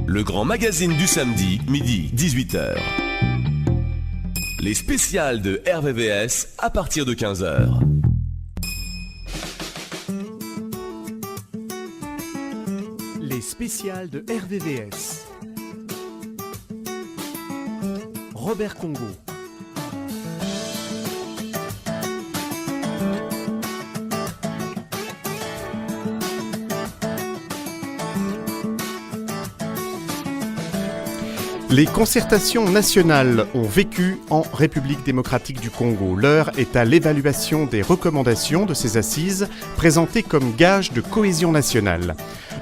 Le grand magazine du samedi, midi, 18h. Les spéciales de RVVS à partir de 15h. Les spéciales de RVVS. Robert Congo. Les concertations nationales ont vécu en République démocratique du Congo. L'heure est à l'évaluation des recommandations de ces assises, présentées comme gage de cohésion nationale.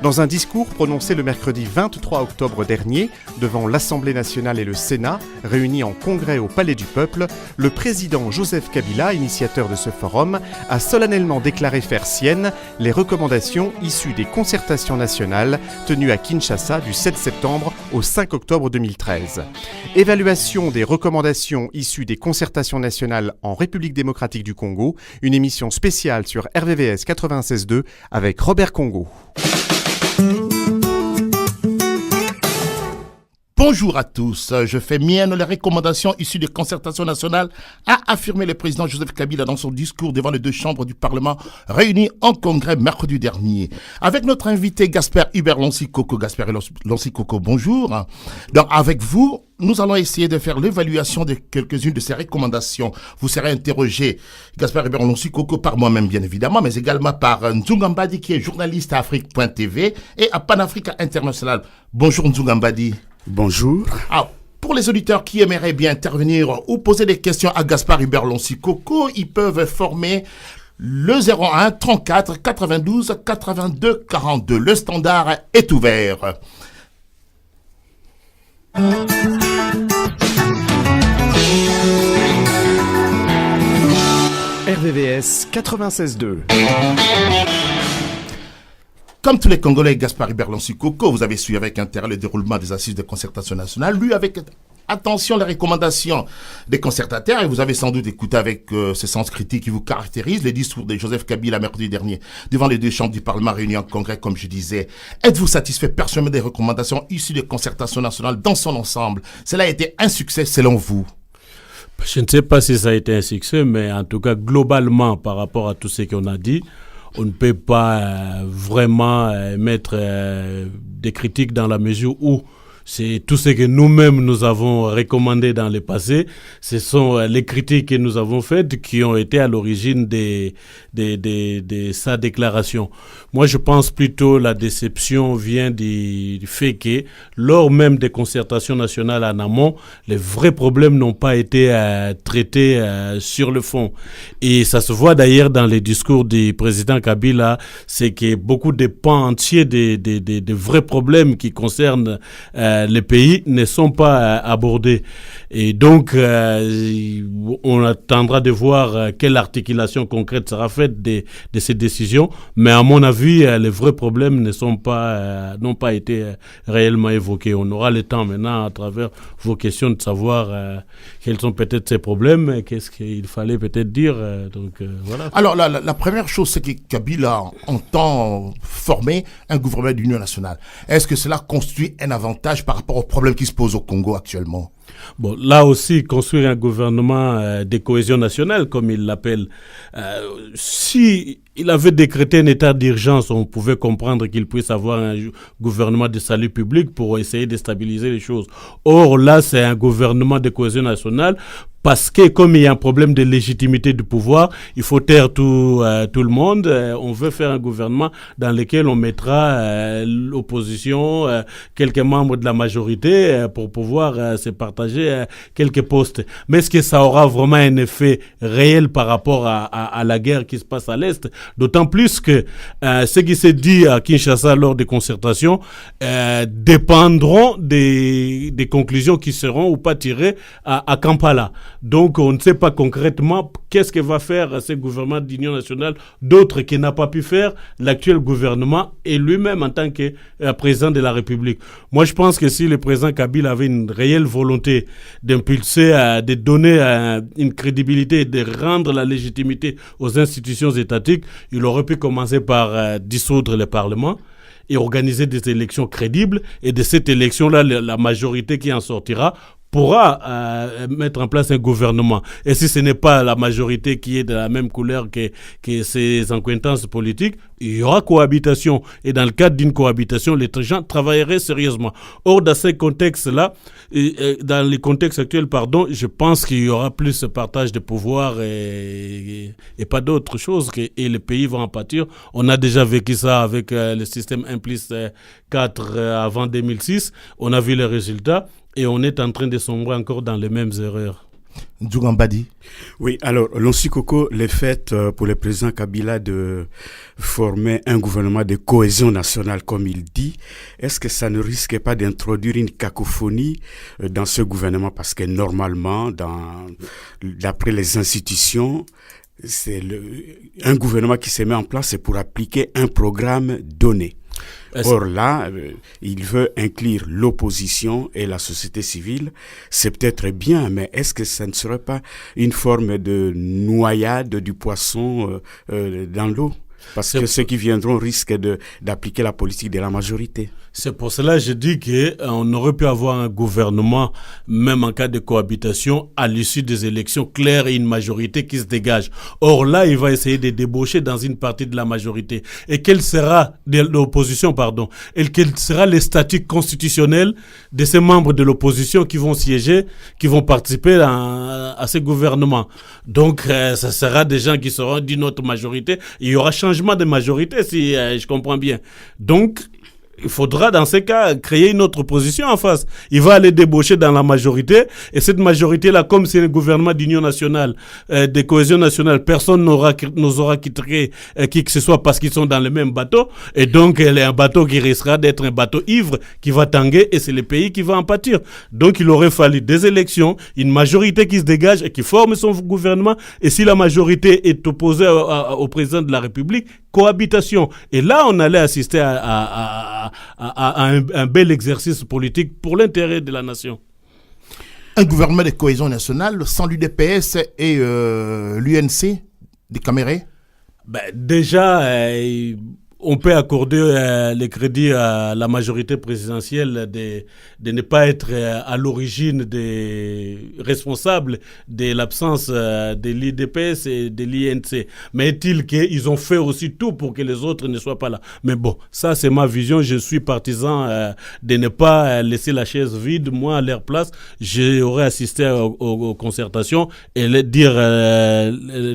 Dans un discours prononcé le mercredi 23 octobre dernier, devant l'Assemblée nationale et le Sénat, réunis en congrès au Palais du Peuple, le président Joseph Kabila, initiateur de ce forum, a solennellement déclaré faire siennes les recommandations issues des concertations nationales tenues à Kinshasa du 7 septembre au 5 octobre 2013. Évaluation des recommandations issues des concertations nationales en République démocratique du Congo, une émission spéciale sur RVVS 96.2 avec Robert Congo. Bonjour à tous, je fais mienne les recommandations issues des concertations nationales, a affirmé le président Joseph Kabila dans son discours devant les deux chambres du Parlement réunies en congrès mercredi dernier. Avec notre invité Gaspard Hubert Lonsi-Koko. Gaspard Lonsi-Koko, bonjour. Donc avec vous, nous allons essayer de faire l'évaluation de quelques-unes de ces recommandations. Vous serez interrogé, Gaspard Hubert Lonsi-Koko, par moi-même bien évidemment, mais également par Nzungambadi qui est journaliste à Afrique.tv et à Panafrica International. Bonjour Nzungambadi. Bonjour. Pour les auditeurs qui aimeraient bien intervenir ou poser des questions à Gaspard Hubert Lonsi-Koko, ils peuvent former le 01 34 92 82 42. Le standard est ouvert. RVVS 96.2. Comme tous les Congolais, Gaspard Hubert Lonsi-Koko, vous avez suivi avec intérêt le déroulement des assises de concertation nationale, lu avec attention les recommandations des concertateurs, et vous avez sans doute écouté avec ce sens critique qui vous caractérise les discours de Joseph Kabila mercredi dernier devant les deux chambres du Parlement réunies en congrès, comme je disais. Êtes-vous satisfait personnellement des recommandations issues des concertations nationales dans son ensemble? Cela a été un succès selon vous? Je ne sais pas si ça a été un succès, mais en tout cas, globalement, par rapport à tout ce qu'on a dit, on ne peut pas vraiment mettre des critiques dans la mesure où c'est tout ce que nous-mêmes nous avons recommandé dans le passé. Ce sont les critiques que nous avons faites qui ont été à l'origine de sa déclaration. Moi, je pense plutôt la déception vient du fait que lors même des concertations nationales en amont, les vrais problèmes n'ont pas été traités sur le fond. Et ça se voit d'ailleurs dans les discours du président Kabila, c'est que beaucoup de pans entiers des vrais problèmes qui concernent les pays ne sont pas abordés. Et donc, on attendra de voir quelle articulation concrète sera faite de ces décisions. Mais à mon avis, les vrais problèmes n'ont pas été réellement évoqués. On aura le temps maintenant, à travers vos questions, de savoir quels sont peut-être ces problèmes, qu'est-ce qu'il fallait peut-être dire. Voilà. Alors, la première chose, c'est que Kabila entend former un gouvernement d'union nationale. Est-ce que cela constitue un avantage par rapport aux problèmes qui se posent au Congo actuellement? Bon, là aussi, construire un gouvernement de cohésion nationale, comme il l'appelle, si il avait décrété un état d'urgence, on pouvait comprendre qu'il puisse avoir un gouvernement de salut public pour essayer de stabiliser les choses. Or, là, c'est un gouvernement de cohésion nationale parce que comme il y a un problème de légitimité du pouvoir, il faut taire tout le monde. On veut faire un gouvernement dans lequel on mettra l'opposition, quelques membres de la majorité pour pouvoir se partager quelques postes. Mais est-ce que ça aura vraiment un effet réel par rapport à la guerre qui se passe à l'Est? D'autant plus que ce qui s'est dit à Kinshasa lors des concertations dépendront des conclusions qui seront ou pas tirées à Kampala. Donc, on ne sait pas concrètement qu'est-ce que va faire ce gouvernement d'union nationale, d'autres qui n'a pas pu faire l'actuel gouvernement et lui-même en tant que président de la République. Moi, je pense que si le président Kabila avait une réelle volonté d'impulser, de donner une crédibilité, de rendre la légitimité aux institutions étatiques, il aurait pu commencer par dissoudre le Parlement et organiser des élections crédibles. Et de cette élection-là, la majorité qui en sortira pourra mettre en place un gouvernement. Et si ce n'est pas la majorité qui est de la même couleur que ses accointances politiques, il y aura cohabitation. Et dans le cadre d'une cohabitation, les gens travailleraient sérieusement. Or, dans ces contextes-là, dans les contextes actuels, je pense qu'il y aura plus ce partage de pouvoir et pas d'autre chose et les pays vont en pâtir. On a déjà vécu ça avec le système 1+4 avant 2006. On a vu les résultats. Et on est en train de sombrer encore dans les mêmes erreurs. Ndjougambadi. Oui, alors, Lonsukoko, le fait pour le président Kabila de former un gouvernement de cohésion nationale, comme il dit, est-ce que ça ne risque pas d'introduire une cacophonie dans ce gouvernement? Parce que normalement, d'après les institutions, un gouvernement qui se met en place, c'est pour appliquer un programme donné. Or là, il veut inclure l'opposition et la société civile. C'est peut-être bien, mais est-ce que ça ne serait pas une forme de noyade du poisson dans l'eau? Parce que ceux qui viendront risquent d'appliquer la politique de la majorité. C'est pour cela que je dis qu'on aurait pu avoir un gouvernement, même en cas de cohabitation, à l'issue des élections claires et une majorité qui se dégage. Or là, il va essayer de débaucher dans une partie de la majorité. Et quel sera de l'opposition, et quel sera le statut constitutionnel de ces membres de l'opposition qui vont siéger, qui vont participer à ce gouvernement. Donc, ça sera des gens qui seront d'une autre majorité. Il y aura changement de majorité, si je comprends bien. Donc, il faudra dans ces cas créer une autre position en face. Il va aller débaucher dans la majorité et cette majorité-là, comme c'est le gouvernement d'union nationale, de cohésion nationale, personne nous aura quitté qui que ce soit parce qu'ils sont dans le même bateau et donc il y a un bateau qui risquera d'être un bateau ivre qui va tanguer et c'est le pays qui va en pâtir. Donc il aurait fallu des élections, une majorité qui se dégage et qui forme son gouvernement et si la majorité est opposée au président de la République, cohabitation. Et là, on allait assister à un bel exercice politique pour l'intérêt de la nation. Un gouvernement de cohésion nationale sans l'UDPS et l'UNC des Camérés? Déjà, on peut accorder les crédits à la majorité présidentielle de ne pas être à l'origine des responsables de l'absence de l'IDPS et de l'INC. Mais est-il qu'ils ont fait aussi tout pour que les autres ne soient pas là? Mais bon, ça c'est ma vision. Je suis partisan de ne pas laisser la chaise vide. Moi, à leur place, j'aurais assisté aux concertations et dire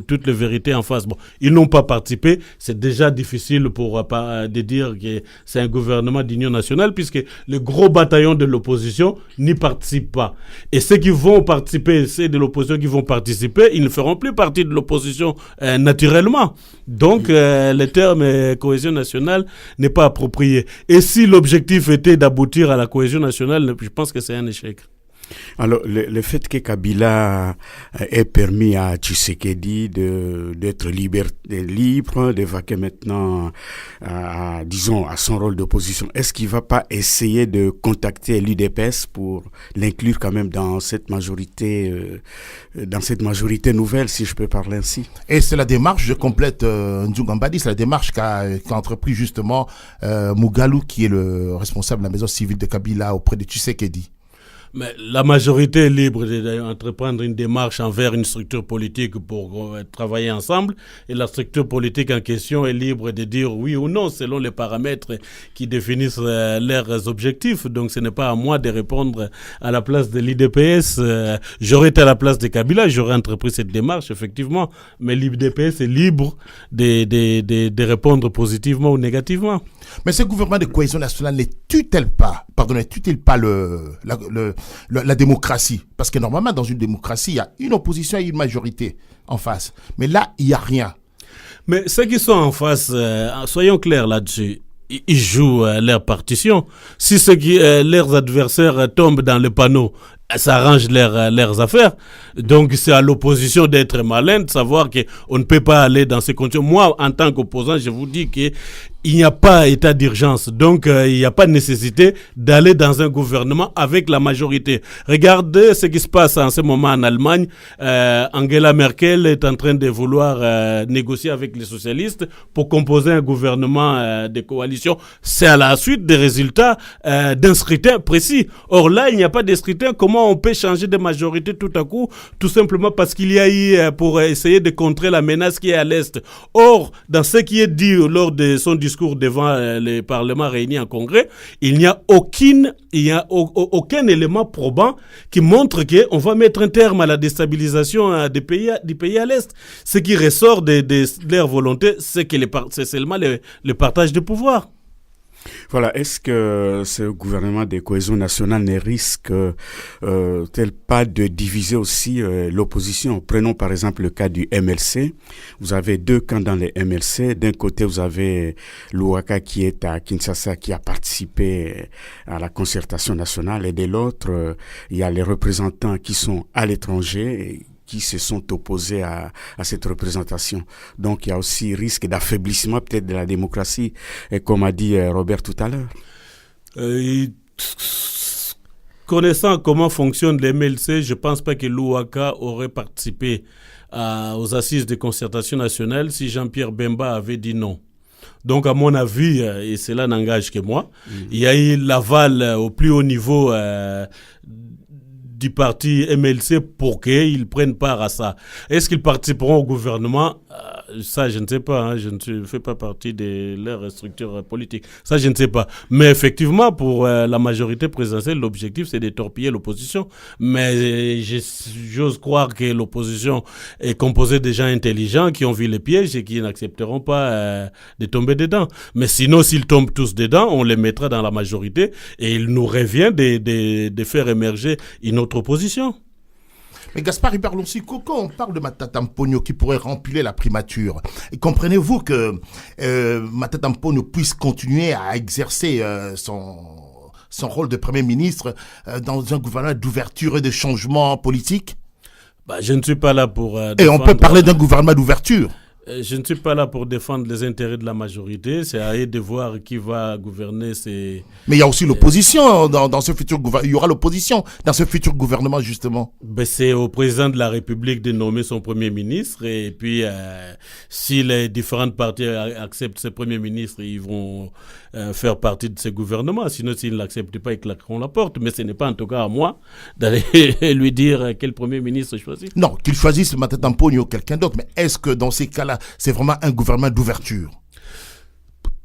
toute la vérité en face. Bon, ils n'ont pas participé. C'est déjà difficile pour de dire que c'est un gouvernement d'union nationale puisque le gros bataillon de l'opposition n'y participe pas. Et ceux qui vont participer, ceux de l'opposition qui vont participer, ils ne feront plus partie de l'opposition naturellement. Donc, le terme cohésion nationale n'est pas approprié. Et si l'objectif était d'aboutir à la cohésion nationale, je pense que c'est un échec. Alors, le fait que Kabila ait permis à Tshisekedi d'être libre, de vaquer maintenant à son rôle d'opposition, est-ce qu'il ne va pas essayer de contacter l'UDPS pour l'inclure quand même dans cette majorité nouvelle, si je peux parler ainsi? Et c'est la démarche, je complète Ndjougambadi, c'est la démarche qu'a entrepris justement Mugalu, qui est le responsable de la maison civile de Kabila auprès de Tshisekedi. Mais la majorité est libre d'entreprendre une démarche envers une structure politique pour travailler ensemble. Et la structure politique en question est libre de dire oui ou non selon les paramètres qui définissent leurs objectifs. Donc ce n'est pas à moi de répondre à la place de l'IDPS. J'aurais été à la place de Kabila, j'aurais entrepris cette démarche, effectivement. Mais l'IDPS est libre de répondre positivement ou négativement. Mais ce gouvernement de cohésion nationale ne tue-t-il pas la démocratie? Parce que normalement, dans une démocratie, il y a une opposition et une majorité en face. Mais là, il n'y a rien. Mais ceux qui sont en face, soyons clairs là-dessus, ils jouent leur partition. Si leurs adversaires tombent dans le panneau, ça arrange leurs affaires. Donc c'est à l'opposition d'être malin, de savoir qu'on ne peut pas aller dans ces conditions. Moi, en tant qu'opposant, je vous dis qu'il n'y a pas état d'urgence. Donc il n'y a pas de nécessité d'aller dans un gouvernement avec la majorité. Regardez ce qui se passe en ce moment en Allemagne. Angela Merkel est en train de vouloir négocier avec les socialistes pour composer un gouvernement de coalition. C'est à la suite des résultats d'un scrutin précis. Or là, il n'y a pas de scrutin. Comment on peut changer de majorité tout à coup? Tout simplement parce qu'il y a eu pour essayer de contrer la menace qui est à l'Est. Or, dans ce qui est dit lors de son discours devant le Parlement réuni en Congrès, il n'y a aucun élément probant qui montre qu'on va mettre un terme à la déstabilisation du pays à l'Est. Ce qui ressort de leur volonté, c'est seulement le partage de pouvoir. Voilà, est-ce que ce gouvernement de cohésion nationale ne risque-t-il pas de diviser aussi l'opposition? Prenons par exemple le cas du MLC. Vous avez deux camps dans les MLC. D'un côté, vous avez Louaka qui est à Kinshasa, qui a participé à la concertation nationale, et de l'autre, il y a les représentants qui sont à l'étranger, qui se sont opposés à cette représentation. Donc, il y a aussi risque d'affaiblissement peut-être de la démocratie, et comme a dit Robert tout à l'heure. Connaissant comment fonctionne les MLC, je ne pense pas que l'Ouaka aurait participé aux assises de concertation nationale si Jean-Pierre Bemba avait dit non. Donc, à mon avis, et cela n'engage que moi, il y a eu l'aval au plus haut niveau du parti MLC pour qu'ils prennent part à ça. Est-ce qu'ils participeront au gouvernement? Ça, je ne sais pas. Je ne fais pas partie de leur structure politique. Ça, je ne sais pas. Mais effectivement, pour la majorité présidentielle, l'objectif, c'est de torpiller l'opposition. Mais j'ose croire que l'opposition est composée de gens intelligents qui ont vu les pièges et qui n'accepteront pas de tomber dedans. Mais sinon, s'ils tombent tous dedans, on les mettra dans la majorité et il nous revient de faire émerger une autre opposition. Mais Gaspard Iberlonsico, quand on parle de Matata Mponyo qui pourrait remplir la primature, comprenez-vous que Matata Mponyo puisse continuer à exercer son rôle de Premier ministre dans un gouvernement d'ouverture et de changement politique? Je ne suis pas là pour... Et on peut parler d'un gouvernement d'ouverture. Je ne suis pas là pour défendre les intérêts de la majorité. C'est à eux de voir qui va gouverner ces... Mais il y a aussi l'opposition dans ce futur gouvernement. Il y aura l'opposition dans ce futur gouvernement, justement. C'est au président de la République de nommer son Premier ministre. Et puis, si les différentes parties acceptent ce Premier ministre, ils vont faire partie de ce gouvernement. Sinon, s'ils ne l'acceptent pas, ils claqueront la porte. Mais ce n'est pas en tout cas à moi d'aller lui dire quel Premier ministre choisir. Non, qu'il choisisse Matata Mponyo ou quelqu'un d'autre. Mais est-ce que dans ces cas-là, c'est vraiment un gouvernement d'ouverture?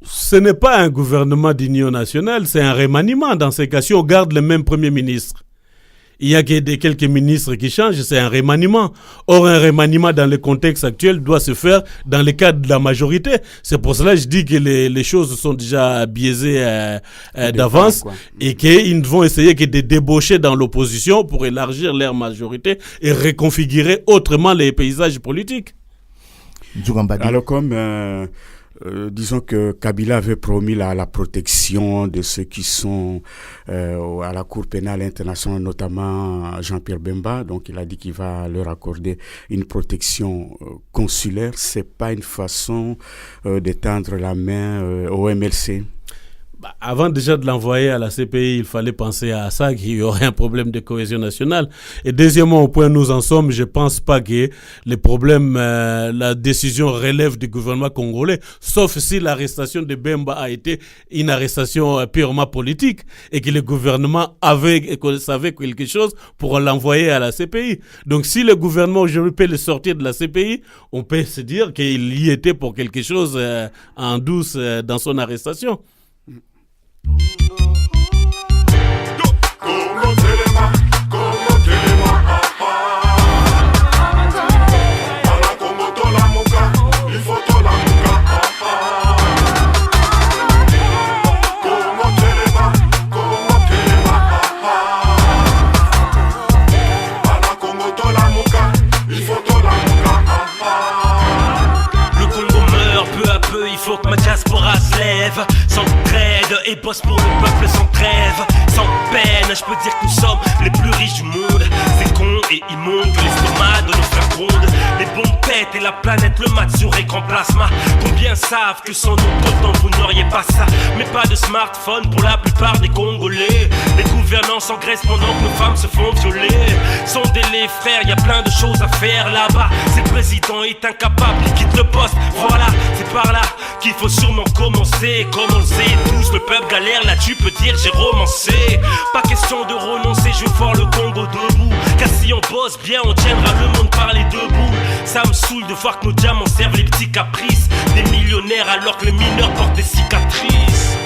Ce n'est pas un gouvernement d'union nationale, c'est un remaniement. Dans ces cas, si on garde le même Premier ministre, il y a quelques ministres qui changent, c'est un remaniement. Or, un remaniement dans le contexte actuel doit se faire dans le cadre de la majorité. C'est pour cela que je dis que les choses sont déjà biaisées d'avance et qu'ils vont essayer de débaucher dans l'opposition pour élargir leur majorité et reconfigurer autrement les paysages politiques. Alors comme disons que Kabila avait promis la protection de ceux qui sont à la Cour pénale internationale, notamment Jean-Pierre Bemba, donc il a dit qu'il va leur accorder une protection consulaire. C'est pas une façon de tendre la main au MLC? Avant déjà de l'envoyer à la CPI, il fallait penser à ça, qu'il y aurait un problème de cohésion nationale. Et deuxièmement, au point où nous en sommes, je pense pas que les problèmes, la décision relève du gouvernement congolais, sauf si l'arrestation de Bemba a été une arrestation purement politique et que le gouvernement savait quelque chose pour l'envoyer à la CPI. Donc si le gouvernement aujourd'hui peut le sortir de la CPI, on peut se dire qu'il y était pour quelque chose en douce dans son arrestation. Le Congo meurt peu à peu, il faut que ma diaspora se lève. Sans et bosse pour le peuple sans trêve, sans peine. Je peux dire que nous sommes les plus riches du monde. C'est con et immonde que l'estomac de nos frères gronde. Les bombes pètent et la planète le mate sur écran plasma. Combien savent que sans nos pourtant vous n'auriez pas ça. Mais pas de smartphone pour la plupart des Congolais. Les gouvernants s'engraissent pendant que nos femmes se font violer. Sondez les frères, y a plein de choses à faire là-bas. Si le président est incapable, il quitte le poste. Voilà, c'est par là qu'il faut sûrement commencer. Comme on le sait tous, le peuple galère, là tu peux dire j'ai romancé. Pas question de renoncer, je veux voir le Congo debout. Car si on bosse bien, on tiendra le monde par les deux bouts. Ça me saoule de voir que nos diamants servent les petits caprices des millionnaires alors que les mineurs portent des cicatrices.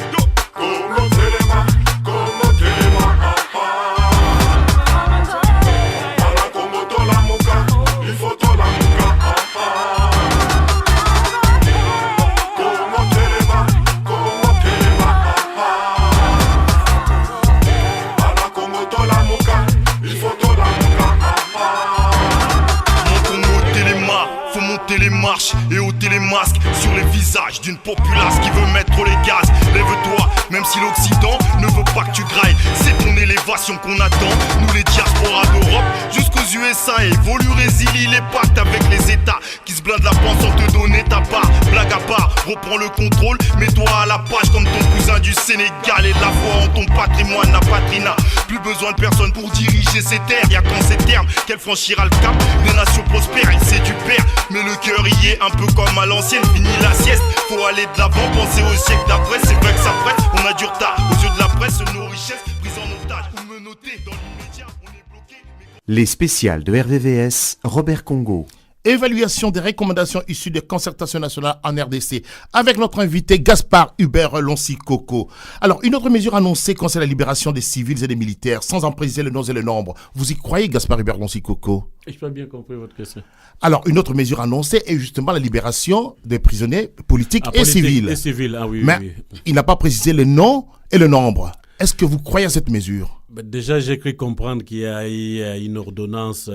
Les marches et ôter les masques sur les visages d'une populace qui veut mettre les gaz. Lève-toi, même si l'Occident ne veut pas que tu grailles. C'est ton élévation qu'on attend, nous les diasporas d'Europe jusqu'aux USA. Évolue, résilie les pactes avec les États qui se blindent la panse sans te donner ta part. Blague à part, reprends le contrôle, mets-toi à la page comme ton cousin du Sénégal. Et la foi en ton patrimoine, la patrie n'a plus besoin de personne pour diriger ses terres. Y'a qu'en ces termes qu'elle franchira le cap des nations prospères. Il sait du père, mais le cœur y est un peu comme à l'ancienne. Fini la sieste, faut aller de l'avant, penser au siècle d'après. C'est vrai que ça presse, on a du retard aux yeux de la presse. Nos richesses prises en otage ou menottées dans l'immédiat, on est bloqué. Les spéciales de RVVS, Robert Congo. Évaluation des recommandations issues des concertations nationales en RDC avec notre invité Gaspard Hubert Lonsi-Koko. Alors, une autre mesure annoncée concerne la libération des civils et des militaires, sans en préciser le nom et le nombre. Vous y croyez, Gaspard Hubert Lonsi-Koko? Je n'ai pas bien compris votre question. Alors, une autre mesure annoncée est justement la libération des prisonniers politiques et civils. Et civils, ah oui. Mais oui. il n'a pas précisé le nom et le nombre. Est-ce que vous croyez à cette mesure? Déjà, j'ai cru comprendre qu'il y a eu une ordonnance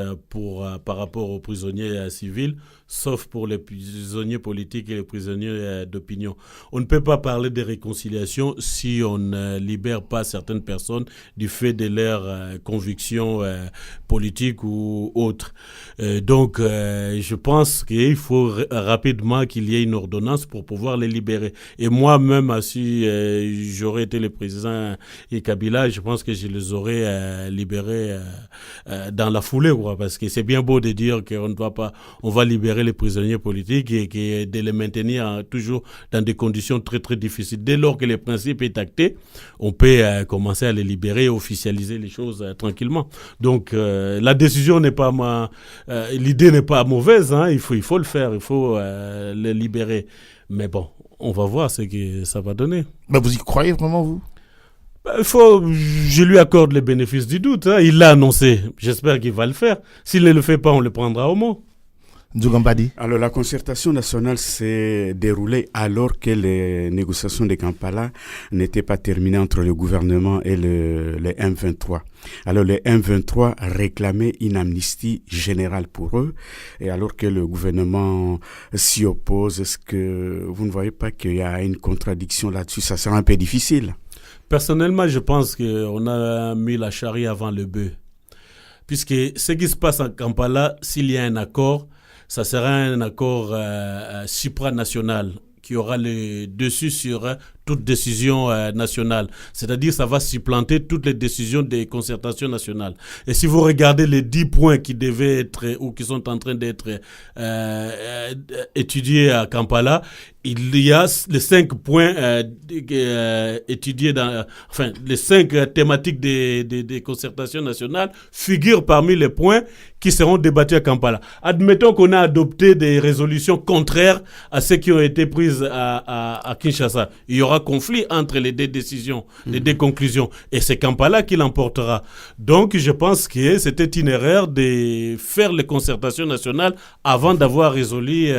par rapport aux prisonniers civils, sauf pour les prisonniers politiques et les prisonniers d'opinion. On ne peut pas parler de réconciliation si on ne libère pas certaines personnes du fait de leurs convictions politiques ou autres. Donc, je pense qu'il faut rapidement qu'il y ait une ordonnance pour pouvoir les libérer. Et moi-même, si j'aurais été le président et Kabila, je pense que je les aurais libérés dans la foulée, quoi, parce que c'est bien beau de dire on va libérer les prisonniers politiques et de les maintenir toujours dans des conditions très très difficiles. Dès lors que le principe est acté, on peut commencer à les libérer et officialiser les choses tranquillement. Donc la décision n'est pas l'idée n'est pas mauvaise, hein, il faut le faire, il faut les libérer. Mais bon, on va voir ce que ça va donner. Mais vous y croyez vraiment, vous? Je lui accorde les bénéfices du doute. Hein. Il l'a annoncé. J'espère qu'il va le faire. S'il ne le fait pas, on le prendra au mot. Djougambadi. Alors, la concertation nationale s'est déroulée alors que les négociations de Kampala n'étaient pas terminées entre le gouvernement et les M23. Alors, les M23 réclamaient une amnistie générale pour eux, et alors que le gouvernement s'y oppose, est-ce que vous ne voyez pas qu'il y a une contradiction là-dessus? Ça sera un peu difficile. Personnellement, je pense qu'on a mis la charrue avant le bœuf. Puisque ce qui se passe en Kampala, s'il y a un accord, ça sera un accord supranational qui aura le dessus sur toute décision nationale. C'est-à-dire ça va supplanter toutes les décisions des concertations nationales. Et si vous regardez les 10 points qui devaient être ou qui sont en train d'être étudiés à Kampala, il y a les 5 points étudiés les 5 thématiques des concertations nationales figurent parmi les points qui seront débattus à Kampala. Admettons qu'on a adopté des résolutions contraires à ceux qui ont été prises à Kinshasa. Il y aura conflit entre les deux décisions, les deux conclusions. Et c'est Kampala qui l'emportera. Donc, je pense que c'était une erreur de faire les concertations nationales avant d'avoir résolu,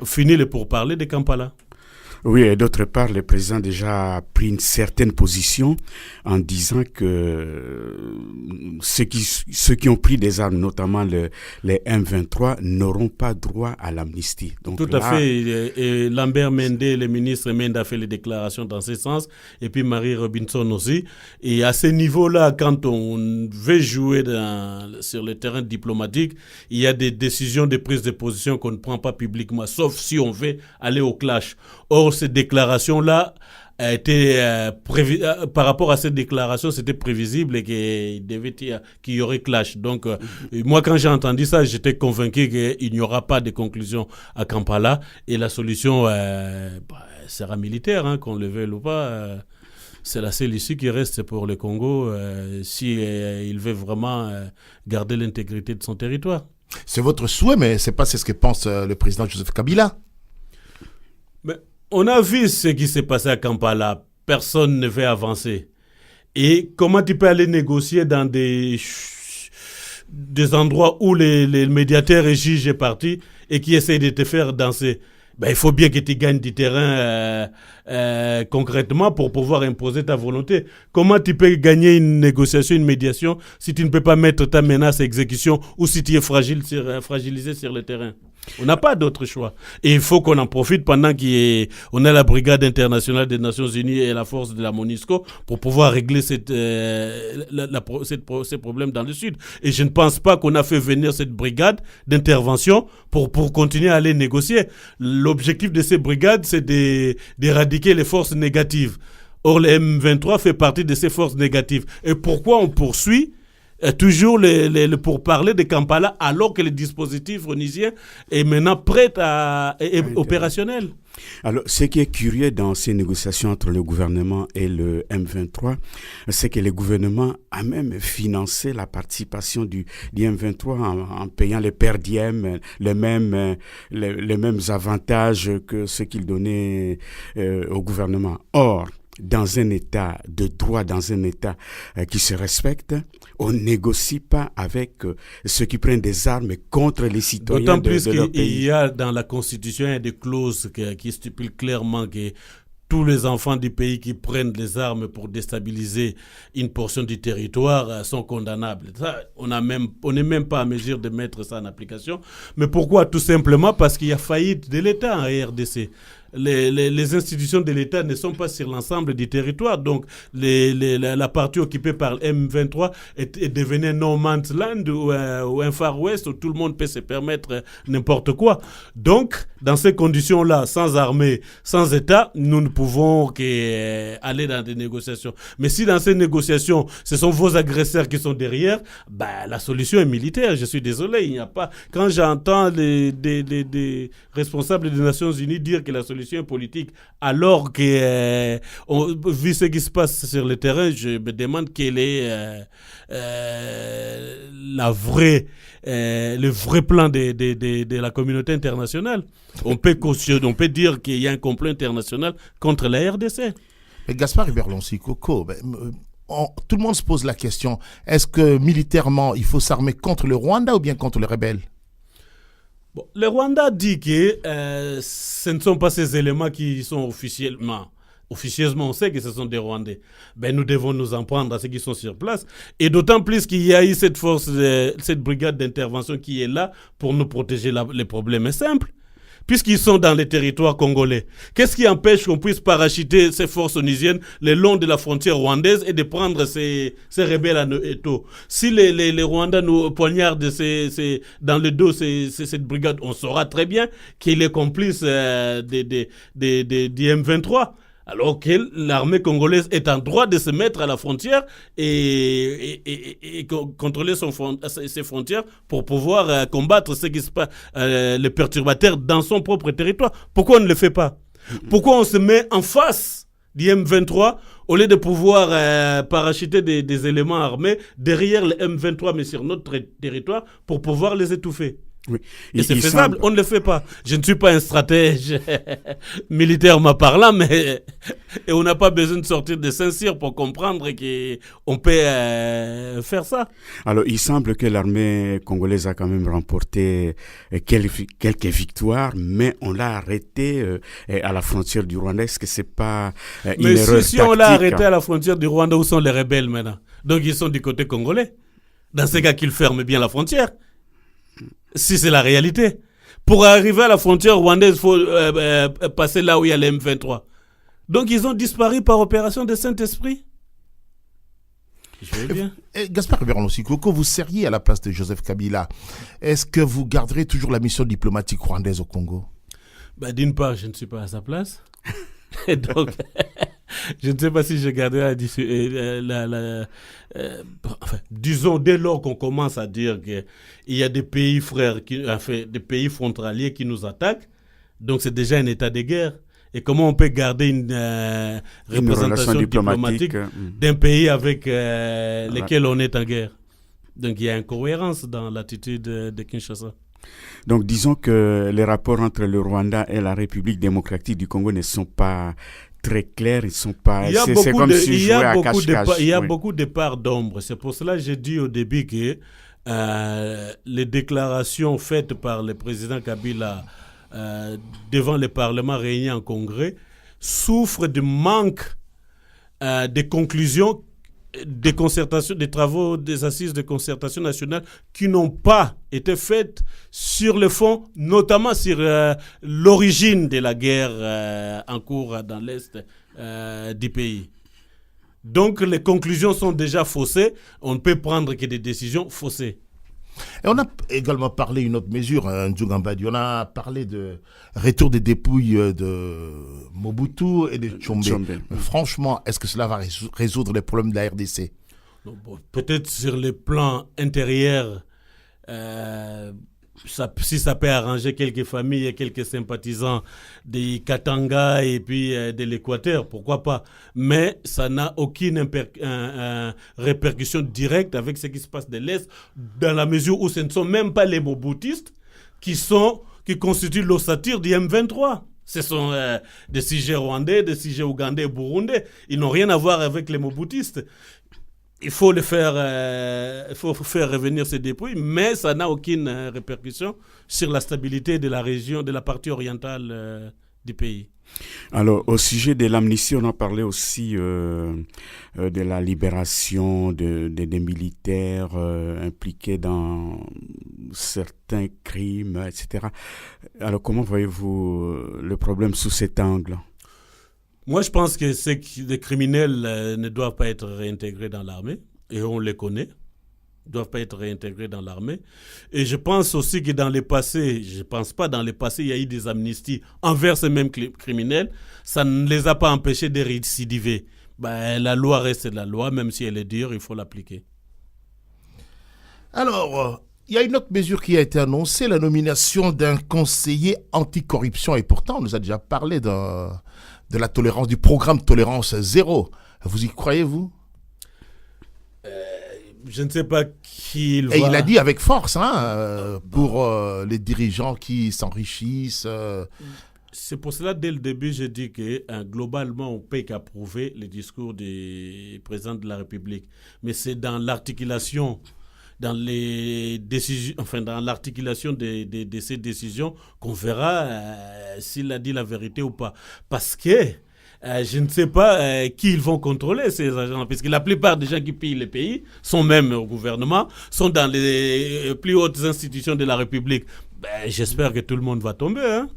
fini le pourparlers de Kampala. Oui, et d'autre part, le président déjà a pris une certaine position en disant que ceux qui ont pris des armes, notamment les M23, n'auront pas droit à l'amnistie. Donc tout à fait. Et Lambert Mende, le ministre Mende, a fait les déclarations dans ce sens. Et puis Marie Robinson aussi. Et à ce niveau-là, quand on veut jouer sur le terrain diplomatique, il y a des décisions de prise de position qu'on ne prend pas publiquement, sauf si on veut aller au clash. Or, cette déclaration-là a été par rapport à cette déclaration, c'était prévisible et qu'il y aurait clash. Donc, moi, quand j'ai entendu ça, j'étais convaincu qu'il n'y aura pas de conclusion à Kampala et la solution sera militaire, hein, qu'on le veuille ou pas. C'est la seule issue qui reste pour le Congo si il veut vraiment garder l'intégrité de son territoire. C'est votre souhait, mais c'est pas ce que pense le président Joseph Kabila. Mais on a vu ce qui s'est passé à Kampala. Personne ne veut avancer. Et comment tu peux aller négocier dans des endroits où les médiateurs et juges et partis et qui essayent de te faire danser? Il faut bien que tu gagnes du terrain concrètement pour pouvoir imposer ta volonté. Comment tu peux gagner une négociation, une médiation, si tu ne peux pas mettre ta menace à exécution ou si tu es fragilisé sur le terrain? On n'a pas d'autre choix. Et il faut qu'on en profite pendant qu'on a la brigade internationale des Nations Unies et la force de la MONUSCO pour pouvoir régler ces problèmes dans le Sud. Et je ne pense pas qu'on a fait venir cette brigade d'intervention pour continuer à aller négocier. L'objectif de ces brigades, c'est d'éradiquer les forces négatives. Or, le M23 fait partie de ces forces négatives. Et pourquoi on poursuit toujours pour parler de Kampala alors que le dispositif onusien est maintenant prêt et opérationnel? Alors, ce qui est curieux dans ces négociations entre le gouvernement et le M23, c'est que le gouvernement a même financé la participation du M23 en payant les per diem, les mêmes avantages que ce qu'il donnait au gouvernement. Or, dans un État de droit, dans un État qui se respecte, on ne négocie pas avec ceux qui prennent des armes contre les citoyens de leur pays. D'autant plus qu'il y a dans la Constitution des clauses qui stipulent clairement que tous les enfants du pays qui prennent les armes pour déstabiliser une portion du territoire sont condamnables. Ça, on n'est même pas à mesure de mettre ça en application. Mais pourquoi? Tout simplement parce qu'il y a faillite de l'État en RDC. Les institutions de l'État ne sont pas sur l'ensemble du territoire. Donc, la partie occupée par le M23 est devenue no man's land ou un Far West où tout le monde peut se permettre n'importe quoi. Donc, dans ces conditions-là, sans armée, sans État, nous ne pouvons qu'aller dans des négociations. Mais si dans ces négociations, ce sont vos agresseurs qui sont derrière, la solution est militaire. Je suis désolé, il n'y a pas... Quand j'entends des responsables des Nations Unies dire que la solution politique, alors que vu ce qui se passe sur le terrain, je me demande quel est le vrai plan de la communauté internationale. On peut dire qu'il y a un complot international contre la RDC. Mais Gaspard Iberlonsi Coco, tout le monde se pose la question, est-ce que militairement il faut s'armer contre le Rwanda ou bien contre les rebelles? Le Rwanda dit que ce ne sont pas ces éléments qui sont officieusement, on sait que ce sont des Rwandais. Nous devons nous en prendre à ceux qui sont sur place. Et d'autant plus qu'il y a eu cette brigade d'intervention qui est là pour nous protéger. Le problème est simple. Puisqu'ils sont dans les territoires congolais, qu'est-ce qui empêche qu'on puisse parachuter ces forces onusiennes le long de la frontière rwandaise et de prendre ces rebelles à étau? Si les Rwandais nous poignardent dans le dos cette brigade, on saura très bien qu'il est complice du M23. Alors que l'armée congolaise est en droit de se mettre à la frontière et contrôler ses frontières pour pouvoir combattre ce qui se passe, les perturbateurs dans son propre territoire. Pourquoi on ne le fait pas? Pourquoi on se met en face du M23 au lieu de pouvoir parachuter des éléments armés derrière le M23 mais sur notre territoire pour pouvoir les étouffer? Oui. Et c'est faisable, on ne le fait pas. Je ne suis pas un stratège militairement parlant, mais et on n'a pas besoin de sortir de Saint-Cyr pour comprendre qu'on peut faire ça. Alors, il semble que l'armée congolaise a quand même remporté quelques victoires, mais on l'a arrêté à la frontière du Rwanda. Est-ce que c'est pas une erreur si on l'a arrêté à la frontière du Rwanda, où sont les rebelles maintenant? Donc ils sont du côté congolais. Dans ces cas qu'ils ferment bien la frontière. Si c'est la réalité. Pour arriver à la frontière rwandaise, il faut passer là où il y a les M23. Donc ils ont disparu par opération de Saint-Esprit. Je vais bien. Gaspard Berlon-Sikoko, vous seriez à la place de Joseph Kabila. Est-ce que vous garderez toujours la mission diplomatique rwandaise au Congo? D'une part, je ne suis pas à sa place. Et donc, je ne sais pas si je garderai disons, dès lors qu'on commence à dire qu'il y a des pays frères, des pays frontaliers qui nous attaquent, donc c'est déjà un état de guerre. Et comment on peut garder une représentation diplomatique d'un pays avec lequel on est en guerre? Donc il y a incohérence dans l'attitude de Kinshasa. Donc disons que les rapports entre le Rwanda et la République démocratique du Congo ne sont pas très clairs, ils sont pas. C'est comme si jouer à cache-cache. Il y a beaucoup de parts d'ombre. C'est pour cela que j'ai dit au début que les déclarations faites par le président Kabila devant le Parlement réuni en Congrès souffrent du manque de conclusions des concertations, des travaux des assises de concertation nationale qui n'ont pas été faites sur le fond, notamment sur l'origine de la guerre en cours dans l'est du pays. Donc les conclusions sont déjà faussées, on ne peut prendre que des décisions faussées. Et on a également parlé d'une autre mesure, Ndjougambadi, on a parlé de retour des dépouilles de Mobutu et de Tshombe. Franchement, est-ce que cela va résoudre les problèmes de la RDC? Peut-être sur le plan intérieur, si ça peut arranger quelques familles et quelques sympathisants des Katanga et puis de l'Équateur, pourquoi pas. Mais ça n'a aucune répercussion directe avec ce qui se passe de l'Est, dans la mesure où ce ne sont même pas les Mobutistes qui constituent l'ossature du M23. Ce sont des sujets rwandais, des sujets ougandais et burundais. Ils n'ont rien à voir avec les Mobutistes. Il faut faire revenir ces dépouilles, mais ça n'a aucune répercussion sur la stabilité de la région, de la partie orientale du pays. Alors, au sujet de l'amnistie, on a parlé aussi de la libération des militaires impliqués dans certains crimes, etc. Alors, comment voyez-vous le problème sous cet angle ? Moi, je pense que les criminels ne doivent pas être réintégrés dans l'armée, et on les connaît, ne doivent pas être réintégrés dans l'armée. Et je pense aussi que dans le passé, il y a eu des amnisties envers ces mêmes criminels. Ça ne les a pas empêchés de récidiver. La loi reste la loi, même si elle est dure, il faut l'appliquer. Alors, il y a une autre mesure qui a été annoncée, la nomination d'un conseiller anticorruption. Et pourtant, on nous a déjà parlé de la tolérance, du programme Tolérance Zéro. Vous y croyez, vous? Je ne sais pas qui il va... Et il a dit avec force, pour les dirigeants qui s'enrichissent. C'est pour cela, dès le début, j'ai dit que globalement, on ne peut qu'approuver les discours du président de la République. Mais c'est dans l'articulation... dans l'articulation de ces décisions qu'on verra s'il a dit la vérité ou pas. Parce que je ne sais pas qui ils vont contrôler, ces agents, parce que la plupart des gens qui pillent les pays sont même au gouvernement, sont dans les plus hautes institutions de la République. J'espère que tout le monde va tomber, hein.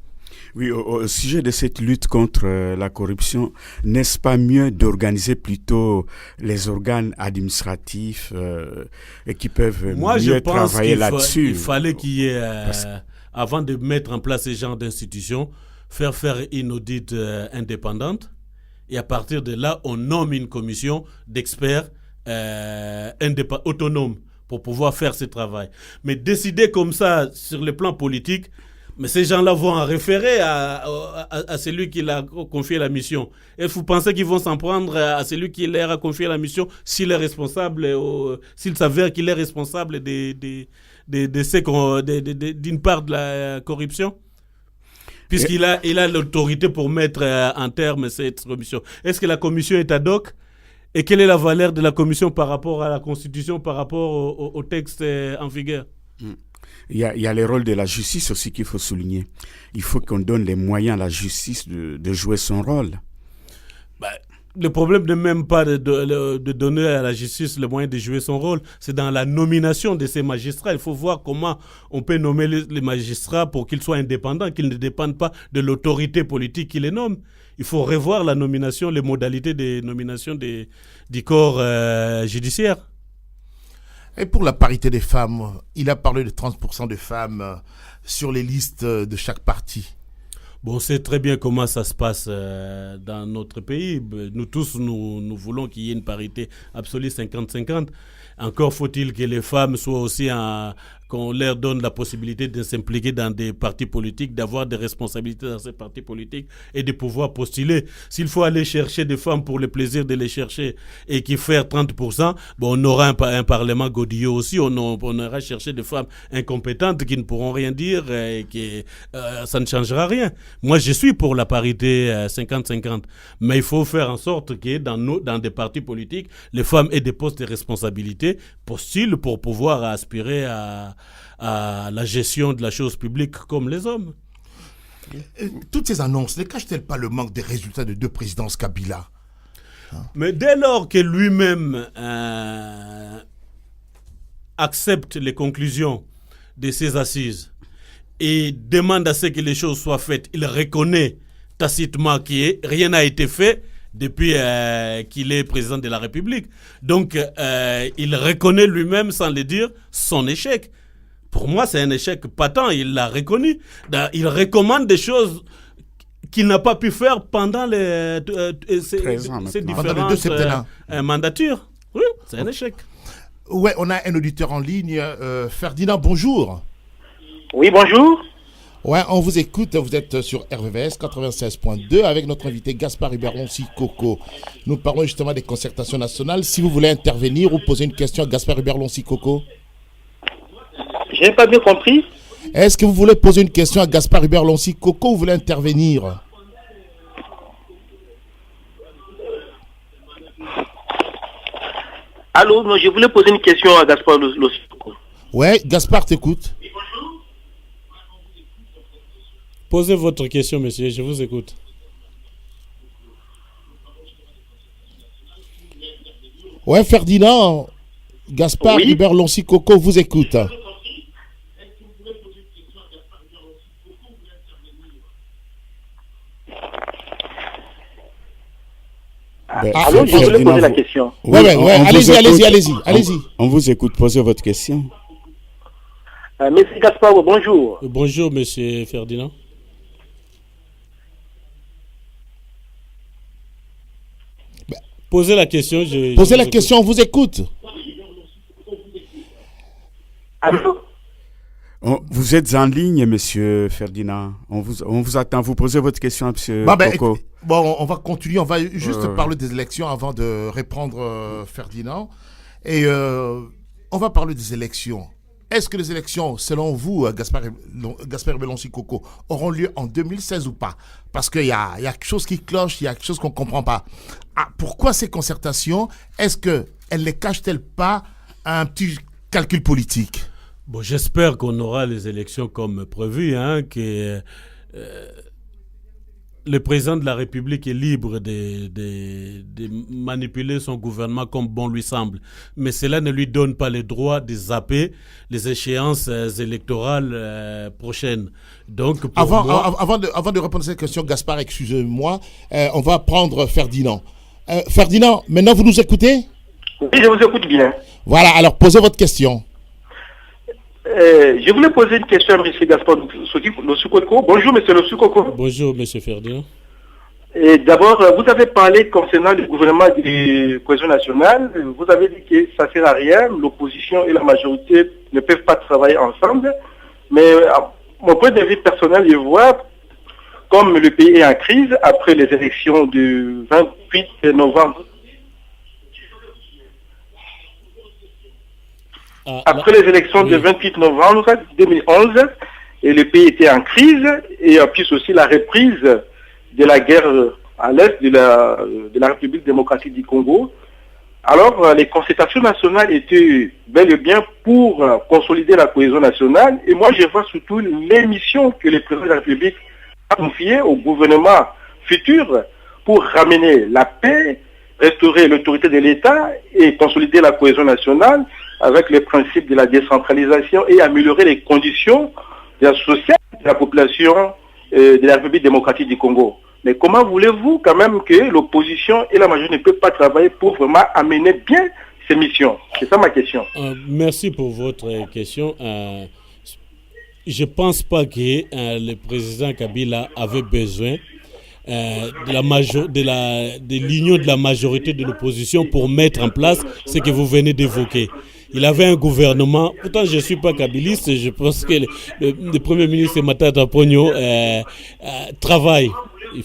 Oui, au sujet de cette lutte contre la corruption, n'est-ce pas mieux d'organiser plutôt les organes administratifs qui peuvent mieux travailler là-dessus? Il fallait qu'il y ait, avant de mettre en place ce genre d'institutions, faire une audit indépendante. Et à partir de là, on nomme une commission d'experts autonomes pour pouvoir faire ce travail. Mais décider comme ça, sur le plan polique, mais ces gens-là vont en référer à celui qui leur a confié la mission. Et vous pensez qu'ils vont s'en prendre à celui qui leur a confié la mission s'il est responsable, s'il s'avère qu'il est responsable de d'une part de la corruption, puisqu'il a l'autorité pour mettre en terme cette commission. Est-ce que la commission est ad hoc? Et quelle est la valeur de la commission par rapport à la Constitution, par rapport au texte en vigueur? Il y a le rôle de la justice aussi qu'il faut souligner. Il faut qu'on donne les moyens à la justice de jouer son rôle. Le problème n'est même pas de donner à la justice le moyen de jouer son rôle. C'est dans la nomination de ces magistrats. Il faut voir comment on peut nommer les magistrats pour qu'ils soient indépendants, qu'ils ne dépendent pas de l'autorité politique qui les nomme. Il faut revoir la nomination, les modalités de nomination du corps judiciaire. Et pour la parité des femmes, il a parlé de 30% de femmes sur les listes de chaque parti. Bon, on sait très bien comment ça se passe dans notre pays. Nous tous, nous voulons qu'il y ait une parité absolue 50-50. Encore faut-il que les femmes soient aussi qu'on leur donne la possibilité de s'impliquer dans des partis politiques, d'avoir des responsabilités dans ces partis politiques et de pouvoir postuler. S'il faut aller chercher des femmes pour le plaisir de les chercher et qui faire 30%, bon, on aura un parlement godillot aussi. On aura cherché des femmes incompétentes qui ne pourront rien dire et ça ne changera rien. Moi, je suis pour la parité 50-50. Mais il faut faire en sorte que dans des partis politiques, les femmes aient des postes de responsabilité, postulent pour pouvoir aspirer à la gestion de la chose publique comme les hommes. Toutes ces annonces ne cachent-elles pas le manque des résultats de 2 présidences Kabila? Mais dès lors que lui-même accepte les conclusions de ces assises et demande à ce que les choses soient faites, il reconnaît tacitement que rien n'a été fait depuis qu'il est président de la République. Donc, il reconnaît lui-même, sans le dire, son échec. Pour moi, c'est un échec patent, il l'a reconnu. Il recommande des choses qu'il n'a pas pu faire pendant ces différentes mandatures. Oui, c'est un échec. Ouais, on a un auditeur en ligne. Ferdinand, bonjour. Oui, bonjour. Ouais, on vous écoute, vous êtes sur RVVS 96.2 avec notre invité Gaspard Hubert-Loncy Coco. Nous parlons justement des concertations nationales. Si vous voulez intervenir ou poser une question à Gaspard Hubert-Loncy Coco. Je n'ai pas bien compris. Est-ce que vous voulez poser une question à Gaspard Hubert-Loncy Coco ou vous voulez intervenir? Allô, non, je voulais poser une question à Gaspard Loncy Coco. Ouais, Gaspard t'écoute. Posez votre question, monsieur, je vous écoute. Ouais, Ferdinand, Gaspard Oui. Hubert-Loncy Coco vous écoute. Allô, je voulais poser la question. Ouais, allez-y. On vous écoute, posez votre question. Monsieur Gaspard, bonjour. Bonjour, monsieur Ferdinand. Posez la question. Posez la question, on vous écoute. Allô? Vous êtes en ligne, monsieur Ferdinand. On vous attend. Vous posez votre question à monsieur Coco. Bon, on va continuer. On va juste parler des élections avant de répondre Ferdinand. Et on va parler des élections. Est-ce que les élections, selon vous, Gaspard Hubert-Loncy Coco, auront lieu en 2016 ou pas? Parce qu'il y a quelque chose qui cloche, il y a quelque chose qu'on ne comprend pas. Pourquoi ces concertations? Est-ce qu'elles ne cachent-elles pas un petit calcul politique? Bon, j'espère qu'on aura les élections comme prévu, que le président de la République est libre de manipuler son gouvernement comme bon lui semble. Mais cela ne lui donne pas le droit de zapper les échéances électorales prochaines. Donc, avant de répondre à cette question, Gaspard, excusez-moi, on va prendre Ferdinand. Ferdinand, maintenant vous nous écoutez? Oui, je vous écoute bien. Voilà, alors posez votre question. Je voulais poser une question à M. Gaspard Loncy Coco. Bonjour, M. Loncy Coco. Bonjour, M. Ferdinand. Et d'abord, vous avez parlé concernant le gouvernement de cohésion nationale. Vous avez dit que ça ne sert à rien. L'opposition et la majorité ne peuvent pas travailler ensemble. Mais à mon point de vue personnel, je vois comme le pays est en crise après les élections du 28 novembre. après les élections du 28 novembre 2011, et le pays était en crise, et puis aussi la reprise de la guerre à l'est de la République démocratique du Congo. Alors, les concertations nationales étaient bel et bien pour consolider la cohésion nationale, et moi je vois surtout les missions que le président de la République a confiées au gouvernement futur pour ramener la paix, restaurer l'autorité de l'État et consolider la cohésion nationale avec les principes de la décentralisation et améliorer les conditions sociales de la population de la République démocratique du Congo. Mais comment voulez-vous quand même que l'opposition et la majorité ne peuvent pas travailler pour vraiment amener bien ces missions? C'est ça ma question. Merci pour votre question. Je ne pense pas que le président Kabila avait besoin de l'union de la majorité de l'opposition pour mettre en place ce que vous venez d'évoquer. Il avait un gouvernement, pourtant je ne suis pas kabiliste, je pense que le Premier ministre Matata Ponyo travaille. Il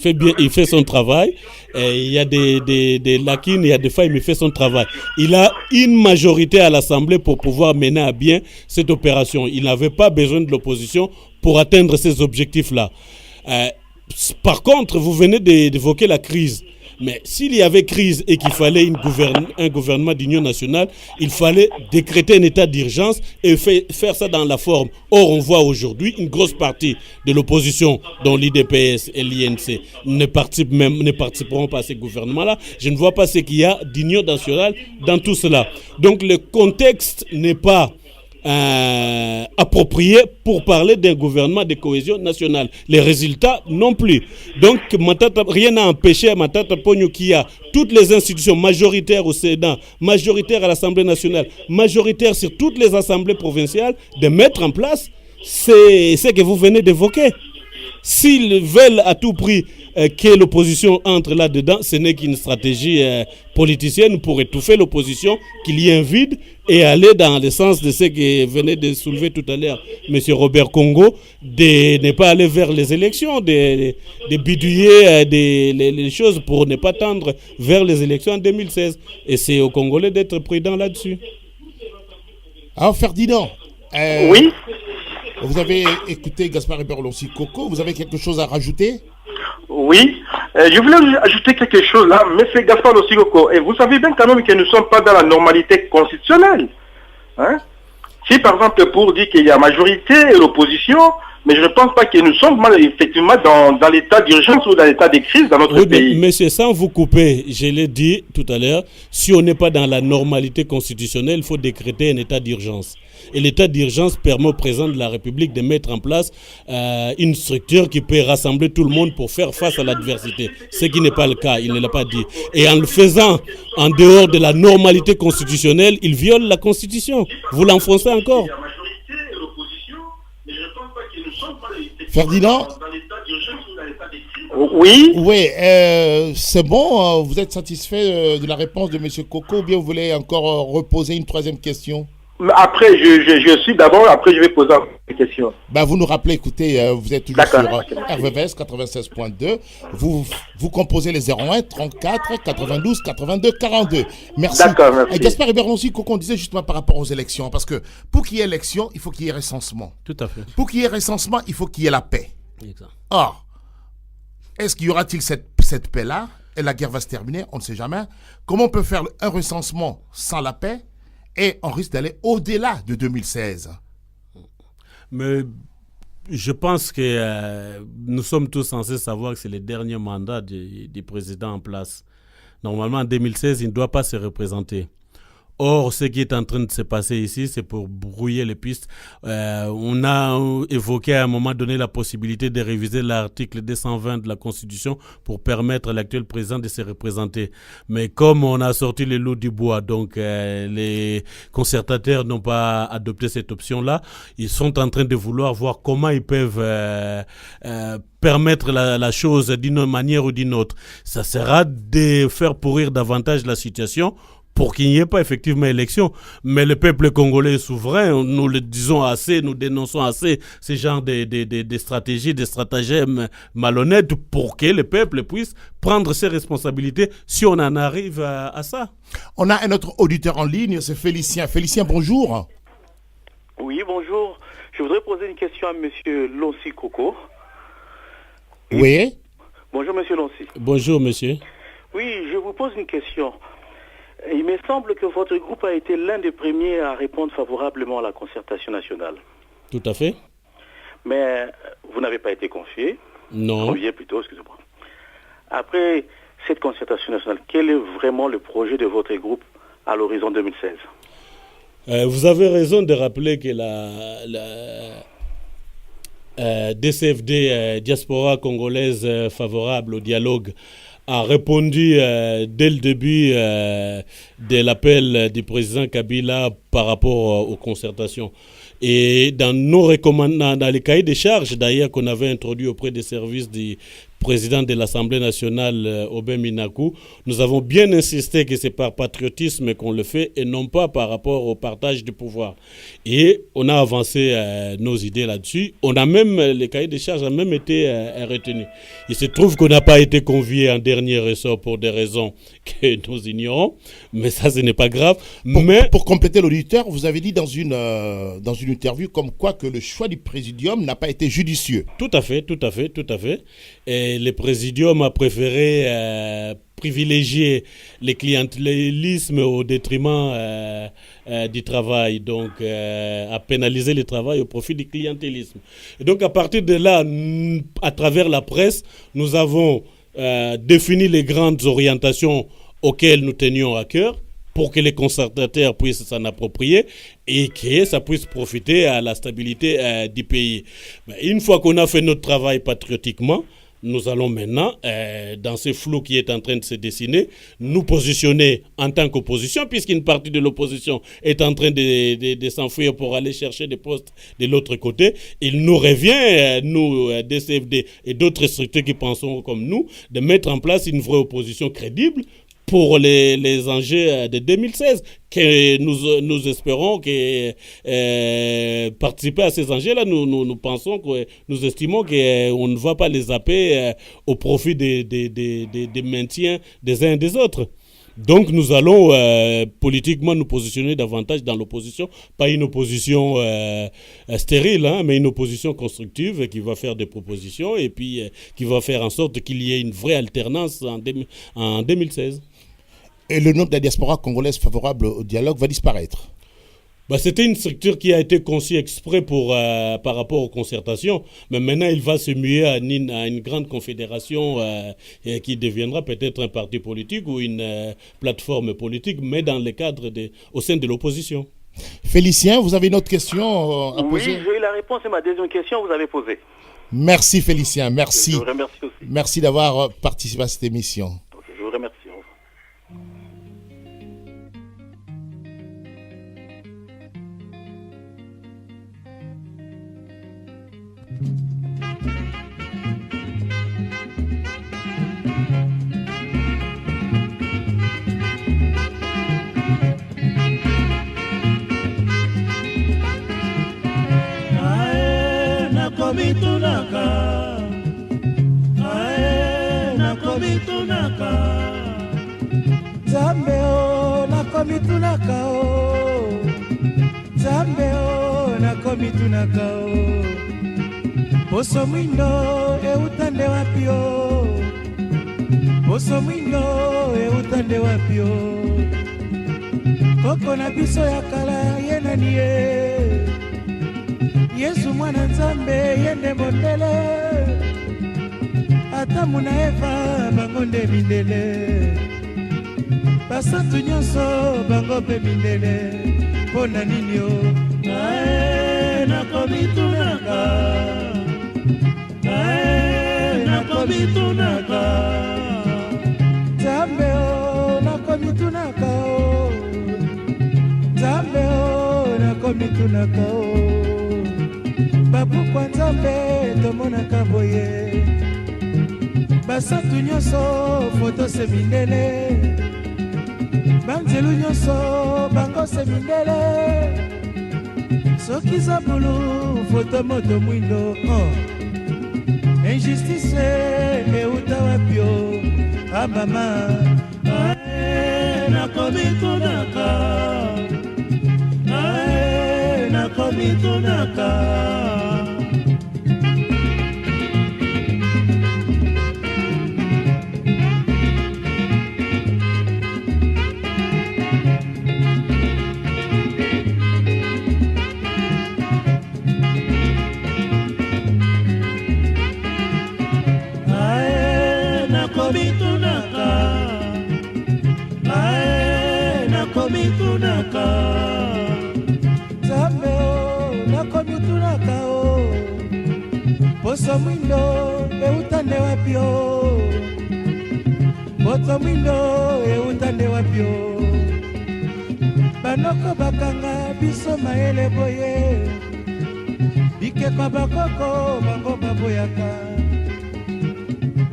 fait son travail. Il y a des lacunes, il y a des failles, mais il fait son travail. Il a une majorité à l'Assemblée pour pouvoir mener à bien cette opération. Il n'avait pas besoin de l'opposition pour atteindre ces objectifs-là. Par contre, vous venez d'évoquer la crise. Mais s'il y avait crise et qu'il fallait un gouvernement d'union nationale, il fallait décréter un état d'urgence et faire ça dans la forme. Or, on voit aujourd'hui une grosse partie de l'opposition, dont l'IDPS et l'INC, ne participeront pas à ces gouvernements-là. Je ne vois pas ce qu'il y a d'union nationale dans tout cela. Donc, le contexte n'est pas approprié pour parler d'un gouvernement de cohésion nationale. Les résultats non plus. Donc, rien n'a empêché Matata Ponyo, qui a toutes les institutions majoritaires au Sénat, majoritaires à l'Assemblée nationale, majoritaires sur toutes les assemblées provinciales, de mettre en place ce que vous venez d'évoquer. S'ils veulent à tout prix que l'opposition entre là-dedans, ce n'est qu'une stratégie politicienne pour étouffer l'opposition, qu'il y ait un vide et aller dans le sens de ce que venait de soulever tout à l'heure M. Robert Congo, de ne pas aller vers les élections, de bidouiller les choses pour ne pas tendre vers les élections en 2016. Et c'est aux Congolais d'être prudents là-dessus. Alors Ferdinand, oui. Vous avez écouté Gaspard Eberlonsi Coco, vous avez quelque chose à rajouter? Oui, je voulais ajouter quelque chose là, M. Gaspard Coco. Et vous savez bien quand même que nous ne sommes pas dans la normalité constitutionnelle. Hein? Si par exemple pour dire qu'il y a majorité et l'opposition, mais je ne pense pas que nous sommes effectivement dans l'état d'urgence ou dans l'état de crise dans notre pays. Mais c'est sans vous couper, je l'ai dit tout à l'heure, si on n'est pas dans la normalité constitutionnelle, il faut décréter un état d'urgence. Et l'état d'urgence permet au président de la République de mettre en place une structure qui peut rassembler tout le monde pour faire face à l'adversité. Ce qui n'est pas le cas, il ne l'a pas dit. Et en le faisant en dehors de la normalité constitutionnelle, il viole la Constitution. Vous l'enfoncez encore. Ferdinand? Oui. Oui, c'est bon, vous êtes satisfait de la réponse de M. Coco, ou bien vous voulez encore reposer une troisième question? Après, je suis d'abord, après je vais poser une question. Vous nous rappelez, écoutez, vous êtes toujours sur RVVS 96.2, vous composez les 01 34 92 82 42. Merci. D'accord, merci. Gaspard Eberlonsi Coco, on disait justement par rapport aux élections, parce que pour qu'il y ait élection, il faut qu'il y ait recensement. Tout à fait. Pour qu'il y ait recensement, il faut qu'il y ait la paix. Exact. Or, est-ce qu'il y aura-t-il cette paix-là? Et la guerre va se terminer, on ne sait jamais. Comment on peut faire un recensement sans la paix? Et on risque d'aller au-delà de 2016. Mais je pense que nous sommes tous censés savoir que c'est le dernier mandat du président en place. Normalement, en 2016, il ne doit pas se représenter. Or, ce qui est en train de se passer ici, c'est pour brouiller les pistes. On a évoqué à un moment donné la possibilité de réviser l'article 220 de la Constitution pour permettre à l'actuel président de se représenter. Mais comme on a sorti les loups du bois, donc les concertateurs n'ont pas adopté cette option-là, ils sont en train de vouloir voir comment ils peuvent permettre la chose d'une manière ou d'une autre. Ça sera de faire pourrir davantage la situation pour qu'il n'y ait pas effectivement élection. Mais le peuple congolais est souverain, nous le disons assez, nous dénonçons assez ces genres de stratégies, de stratagèmes malhonnêtes pour que le peuple puisse prendre ses responsabilités si on en arrive à ça. On a un autre auditeur en ligne, c'est Félicien. Félicien, bonjour. Oui, bonjour. Je voudrais poser une question à monsieur Lonsi Coco. Oui. Bonjour monsieur Lonsi. Bonjour monsieur. Oui, je vous pose une question. Il me semble que votre groupe a été l'un des premiers à répondre favorablement à la concertation nationale. Tout à fait. Mais vous n'avez pas été confié. Non. Convié plutôt, excusez-moi. Après cette concertation nationale, quel est vraiment le projet de votre groupe à l'horizon 2016 ? Vous avez raison de rappeler que la DCFD, Diaspora congolaise favorable au dialogue, a répondu dès le début de l'appel du président Kabila par rapport aux concertations. Et dans nos recommandations, dans les cahiers des charges d'ailleurs qu'on avait introduits auprès des services du président de l'Assemblée nationale, Aubin Minakou, nous avons bien insisté que c'est par patriotisme qu'on le fait et non pas par rapport au partage du pouvoir. Et on a avancé nos idées là-dessus. On a même, les cahiers des charges ont même été retenus. Il se trouve qu'on n'a pas été convié en dernier ressort pour des raisons que nous ignorons, mais ça, ce n'est pas grave. Pour compléter l'auditeur, vous avez dit dans une interview comme quoi que le choix du présidium n'a pas été judicieux. Tout à fait. Et le présidium a préféré privilégier le clientélisme au détriment du travail, donc à pénaliser le travail au profit du clientélisme. Et donc à partir de là, à travers la presse, nous avons défini les grandes orientations auxquelles nous tenions à cœur, pour que les concertateurs puissent s'en approprier et que ça puisse profiter à la stabilité du pays. Mais une fois qu'on a fait notre travail patriotiquement, nous allons maintenant, dans ce flou qui est en train de se dessiner, nous positionner en tant qu'opposition, puisqu'une partie de l'opposition est en train de s'enfuir pour aller chercher des postes de l'autre côté. Il nous revient, nous, DCFD et d'autres structures qui pensons comme nous, de mettre en place une vraie opposition crédible pour les enjeux de 2016, que nous espérons que participer à ces enjeux-là, nous pensons que nous estimons qu'on ne va pas les zapper au profit des maintiens des uns et des autres. Donc nous allons politiquement nous positionner davantage dans l'opposition, pas une opposition stérile, mais une opposition constructive qui va faire des propositions et puis qui va faire en sorte qu'il y ait une vraie alternance en 2016. Et le nom de la diaspora congolaise favorable au dialogue va disparaître. C'était une structure qui a été conçue exprès par rapport aux concertations, mais maintenant il va se muer à une grande confédération qui deviendra peut-être un parti politique ou une plateforme politique, mais dans le cadre au sein de l'opposition. Félicien, vous avez une autre question à poser ? Oui, j'ai eu la réponse à ma deuxième question que vous avez posée. Merci Félicien, merci. Je vous remercie aussi. Merci d'avoir participé à cette émission. Okay, je vous remercie. Poso mwindo eutande wapio, poso mwindo eutande wapio, koko na biso ya kala yenanie, Yesu mwana nzambe yende mondele, Adamu na Eva bango nde mindele, basantu nyonso bango pe mindele, pona nini yo nakomitunaka. Nakomitunaka Nzambe o nakomitunaka o Nzambe o nakomitunaka o Babu kwa Nzambe tomonaka boye Basantu nyonso foto se mindele Banzelu nyonso bango se mindele Soki zabulu foto moto mwindo Injustice euta wapio mama nakomitunaka nakomitunaka nakomitunaka nakomitunaka Nzambe nakomitunaka poso mwindo eutande wapio poso mwindo eutande wapio banoko bakanga biso mayele boye bikeko bakoko bango baboyaka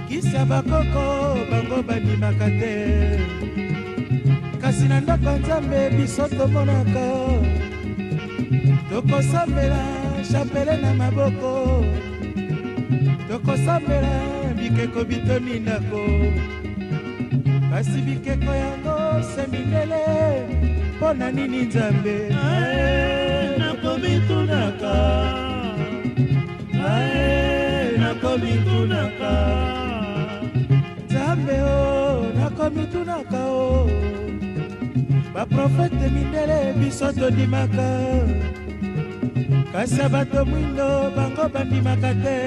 kisa bakoko bango bandimaka te kasi na ndako Nzambe biso tomonaka tokosambela chapele na maboko tokosambela bikeko bitoni ndako kasi bikeko yango se mindele mpo na nini Nzambe nakomitunaka nakomitunaka Nzambe nakomitunaka baprofete mindele biso tondimaka kasi bato mwindo bango bandimaka te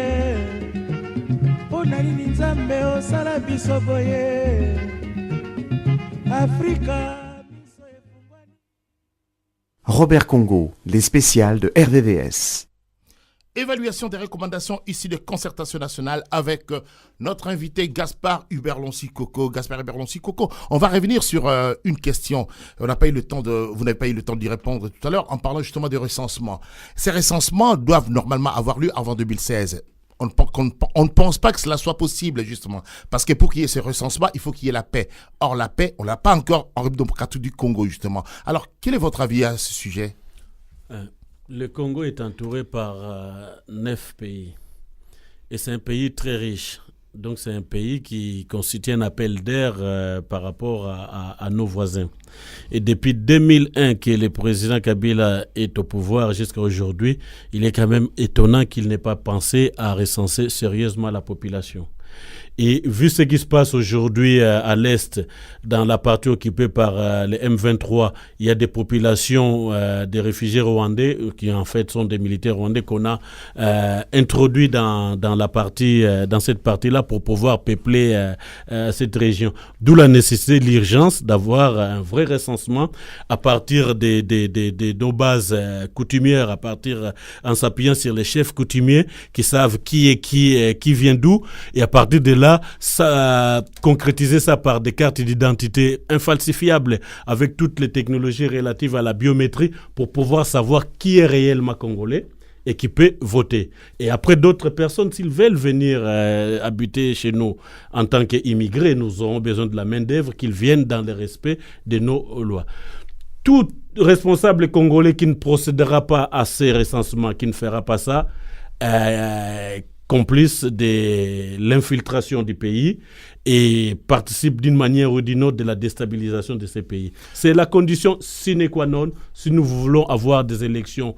mpo na nini Nzambe osala biso boye Afrika biso efungwani. Robert Congo, les spéciales de RVVS. Évaluation des recommandations ici de concertation nationale avec notre invité Gaspard Hubert-Loncy-Coco. Gaspard Hubert-Loncy-Coco, on va revenir sur une question. Vous n'avez pas eu le temps d'y répondre tout à l'heure en parlant justement de recensement. Ces recensements doivent normalement avoir lieu avant 2016. On ne pense pas que cela soit possible, justement. Parce que pour qu'il y ait ce recensement, il faut qu'il y ait la paix. Or, la paix, on ne l'a pas encore en République démocratique du Congo, justement. Alors, quel est votre avis à ce sujet? Le Congo est entouré par 9 pays. Et c'est un pays très riche. Donc c'est un pays qui constitue un appel d'air par rapport à nos voisins. Et depuis 2001 que le président Kabila est au pouvoir jusqu'à aujourd'hui, il est quand même étonnant qu'il n'ait pas pensé à recenser sérieusement la population. Et vu ce qui se passe aujourd'hui à l'Est, dans la partie occupée par les M23, il y a des populations des réfugiés rwandais, qui en fait sont des militaires rwandais qu'on a introduits dans cette partie-là pour pouvoir peupler cette région. D'où la nécessité, l'urgence d'avoir un vrai recensement à partir de nos bases coutumières, en s'appuyant sur les chefs coutumiers qui savent qui est qui vient d'où, et à partir de là, concrétiser ça par des cartes d'identité infalsifiables avec toutes les technologies relatives à la biométrie pour pouvoir savoir qui est réellement congolais et qui peut voter. Et après, d'autres personnes, s'ils veulent venir habiter chez nous en tant qu'immigrés, nous aurons besoin de la main-d'œuvre, qu'ils viennent dans le respect de nos lois. Tout responsable congolais qui ne procédera pas à ces recensements, qui ne fera pas ça, complice de l'infiltration du pays et participe d'une manière ou d'une autre de la déstabilisation de ces pays. C'est la condition sine qua non si nous voulons avoir des élections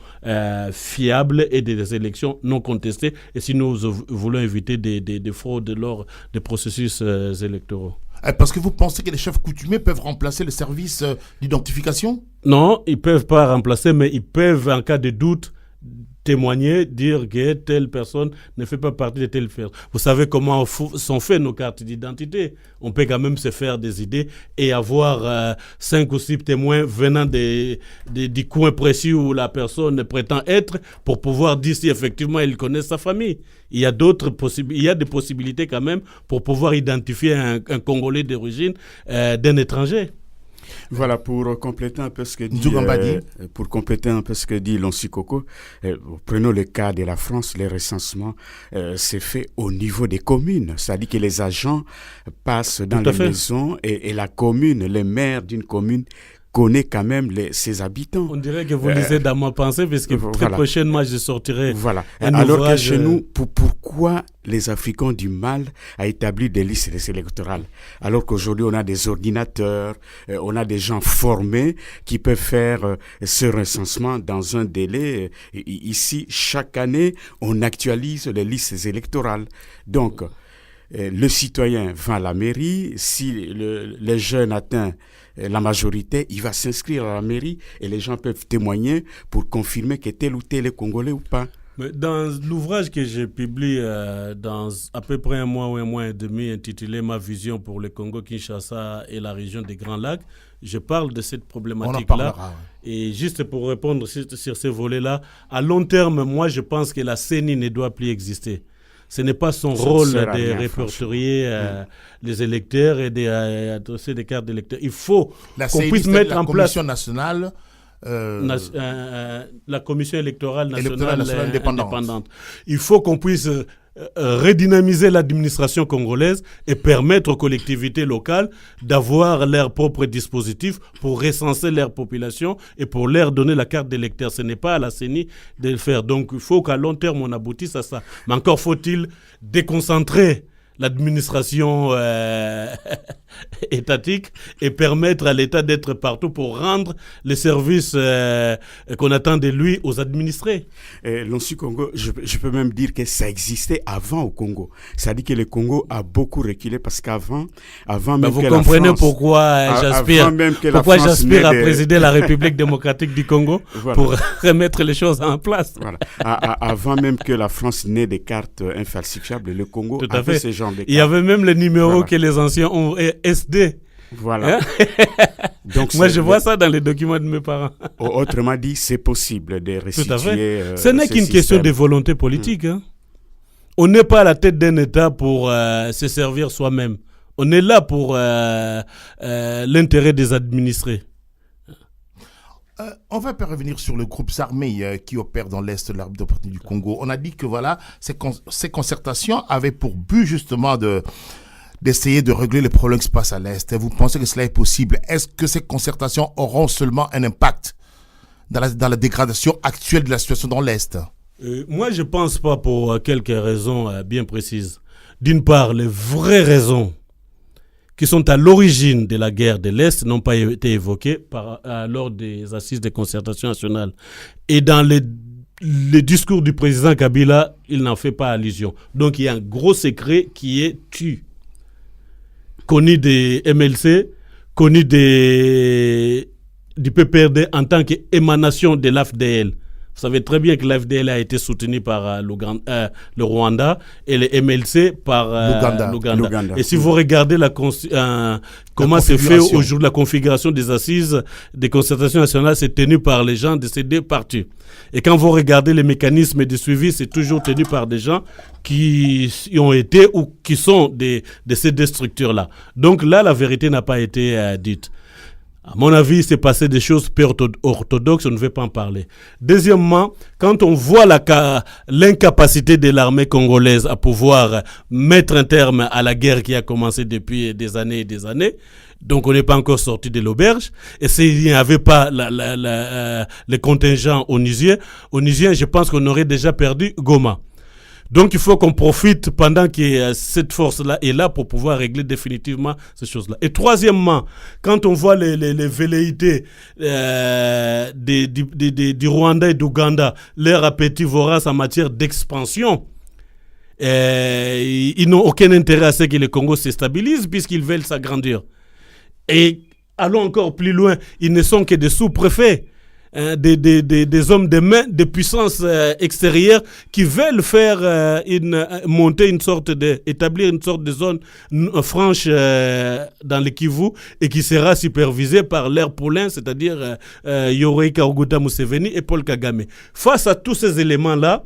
fiables et des élections non contestées et si nous voulons éviter des fraudes lors des processus électoraux. Parce que vous pensez que les chefs coutumiers peuvent remplacer le service d'identification? Non, ils ne peuvent pas remplacer, mais ils peuvent, en cas de doute, témoigner, dire que telle personne ne fait pas partie de telle personne. Vous savez comment sont faites nos cartes d'identité. On peut quand même se faire des idées et avoir 5 ou 6 témoins venant du coin précis où la personne prétend être pour pouvoir dire si effectivement il connaît sa famille. Il y a des possibilités quand même pour pouvoir identifier un Congolais d'origine d'un étranger. Voilà, pour compléter un peu ce que dit Loncy-Coco, prenons le cas de la France, les recensements, c'est fait au niveau des communes. C'est-à-dire que les agents passent dans les maisons et la commune, les maires d'une commune connaît quand même ses habitants. On dirait que vous lisez dans ma pensée, parce que très prochainement, je sortirai un Alors ouvrage... que chez nous, pourquoi les Africains ont du mal à établir des listes électorales, alors qu'aujourd'hui, on a des ordinateurs, on a des gens formés qui peuvent faire ce recensement dans un délai. Ici, chaque année, on actualise les listes électorales. Donc, le citoyen va à la mairie, si le jeune atteint la majorité, il va s'inscrire à la mairie et les gens peuvent témoigner pour confirmer que tel ou tel est congolais ou pas. Mais dans l'ouvrage que j'ai publié dans à peu près un mois ou un mois et demi, intitulé « Ma vision pour le Congo-Kinshasa et la région des Grands Lacs », je parle de cette problématique-là. Et juste pour répondre sur ce volet-là, à long terme, moi je pense que la CENI ne doit plus exister. Ce n'est pas son rôle de répertorier les électeurs et d'adresser des cartes d'électeurs. Il faut qu'on puisse mettre en place... La Commission nationale... la Commission électorale nationale indépendante. Il faut qu'on puisse redynamiser l'administration congolaise et permettre aux collectivités locales d'avoir leur propre dispositif pour recenser leur population et pour leur donner la carte d'électeur. Ce n'est pas à la CENI de le faire. Donc il faut qu'à long terme on aboutisse à ça. Mais encore faut-il déconcentrer l'administration étatique et permettre à l'État d'être partout pour rendre les services qu'on attend de lui aux administrés. L'Onsi Congo, je peux même dire que ça existait avant au Congo. C'est-à-dire que le Congo a beaucoup reculé parce qu'avant même vous que comprenez la France, pourquoi j'aspire à présider la République démocratique du Congo pour remettre les choses en place. Avant même que la France n'ait des cartes infalsifiables, le Congo avait ce genre de cartes. Il y avait même les numéros que les anciens ont SD. Voilà. Donc moi, je vois ça dans les documents de mes parents. Autrement dit, c'est possible de restituer. Tout à fait. Ce n'est qu'une question de volonté politique. On n'est pas à la tête d'un État pour se servir soi-même. On est là pour l'intérêt des administrés. On va revenir sur le groupe armé qui opère dans l'est de la République du Congo. On a dit que voilà, ces concertations avaient pour but justement d'essayer de régler les problèmes qui se passent à l'est. Vous pensez que cela est possible? Est-ce que ces concertations auront seulement un impact dans la dégradation actuelle de la situation dans l'est? Moi, je ne pense pas, pour quelques raisons bien précises. D'une part, les vraies raisons qui sont à l'origine de la guerre de l'Est n'ont pas été évoquées lors des assises de concertation nationale. Et dans les discours du président Kabila, il n'en fait pas allusion. Donc il y a un gros secret qui est tu. Connu des MLC, connu du PPRD en tant qu'émanation de l'AFDL. Vous savez très bien que l'AFDL a été soutenu par le Rwanda et le MLC par l'Ouganda. Et si vous regardez comment c'est fait aujourd'hui la configuration des assises des concertations nationales, c'est tenu par les gens de ces deux partis. Et quand vous regardez les mécanismes de suivi, c'est toujours tenu par des gens qui y ont été ou qui sont de ces deux structures-là. Donc là, la vérité n'a pas été dite. À mon avis, il s'est passé des choses peu orthodoxes, on ne veut pas en parler. Deuxièmement, quand on voit l'incapacité de l'armée congolaise à pouvoir mettre un terme à la guerre qui a commencé depuis des années et des années, donc on n'est pas encore sorti de l'auberge, et s'il n'y avait pas les contingents onusiens, je pense qu'on aurait déjà perdu Goma. Donc il faut qu'on profite pendant que cette force-là est là pour pouvoir régler définitivement ces choses-là. Et troisièmement, quand on voit les velléités du Rwanda et d'Ouganda, leur appétit vorace en matière d'expansion, ils n'ont aucun intérêt à ce que le Congo se stabilise puisqu'ils veulent s'agrandir. Et allons encore plus loin, ils ne sont que des sous-préfets. Des hommes de main, des puissances extérieures qui veulent faire établir une sorte de zone franche dans le Kivu et qui sera supervisée par leurs poulains, c'est-à-dire Yoweri Kaguta Museveni et Paul Kagame. Face à tous ces éléments-là,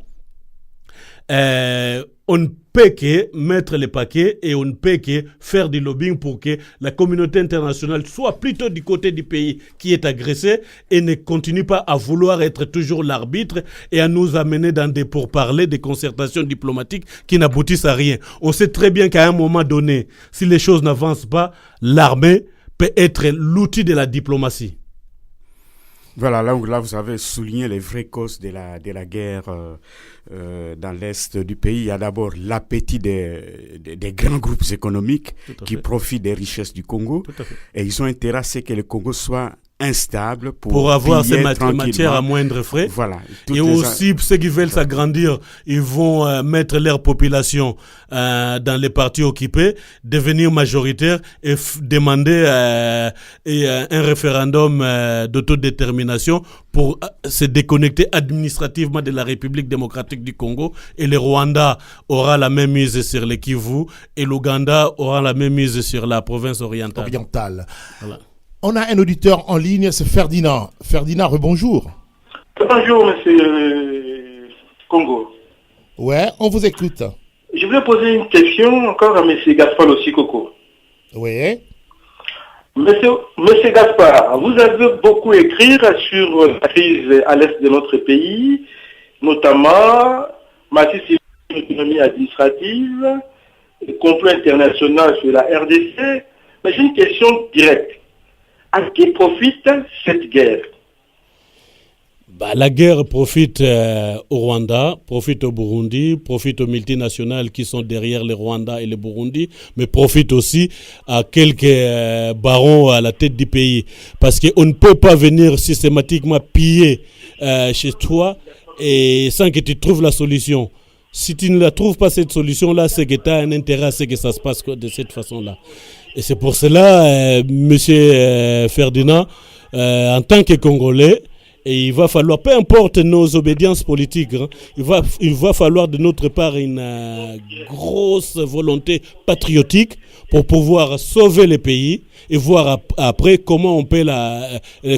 on ne peut que mettre les paquets et on ne peut que faire du lobbying pour que la communauté internationale soit plutôt du côté du pays qui est agressé et ne continue pas à vouloir être toujours l'arbitre et à nous amener dans des pourparlers, des concertations diplomatiques qui n'aboutissent à rien. On sait très bien qu'à un moment donné, si les choses n'avancent pas, l'armée peut être l'outil de la diplomatie. Voilà, là vous avez souligné les vraies causes de la guerre dans l'est du pays. Il y a d'abord l'appétit des grands groupes économiques qui profitent des richesses du Congo. Et ils ont intérêt à ce que le Congo soit instable pour avoir ces matières à moindre frais. Voilà. Et aussi, ceux qui veulent s'agrandir, ils vont mettre leur population dans les partis occupés, devenir majoritaires et demander un référendum d'autodétermination pour se déconnecter administrativement de la République démocratique du Congo. Et le Rwanda aura la même mise sur le Kivu et l'Ouganda aura la même mise sur la province orientale. Voilà. On a un auditeur en ligne, c'est Ferdinand. Ferdinand, rebonjour. Bonjour, monsieur Congo. Ouais, on vous écoute. Je voulais poser une question encore à monsieur Gaspard Losikoko. Oui. Monsieur Gaspard, vous avez beaucoup écrit sur la crise à l'est de notre pays, notamment massif sur l'économie administrative, le complot international sur la RDC. Mais j'ai une question directe. À qui profite cette guerre? La guerre profite au Rwanda, profite au Burundi, profite aux multinationales qui sont derrière le Rwanda et le Burundi, mais profite aussi à quelques barons à la tête du pays. Parce qu'on ne peut pas venir systématiquement piller chez toi et sans que tu trouves la solution. Si tu ne la trouves pas, cette solution-là, c'est que tu as un intérêt à ce que ça se passe de cette façon-là. Et c'est pour cela, monsieur Ferdinand, en tant que Congolais, et il va falloir, peu importe nos obédiences politiques, il va falloir de notre part une grosse volonté patriotique pour pouvoir sauver le pays et voir après comment on peut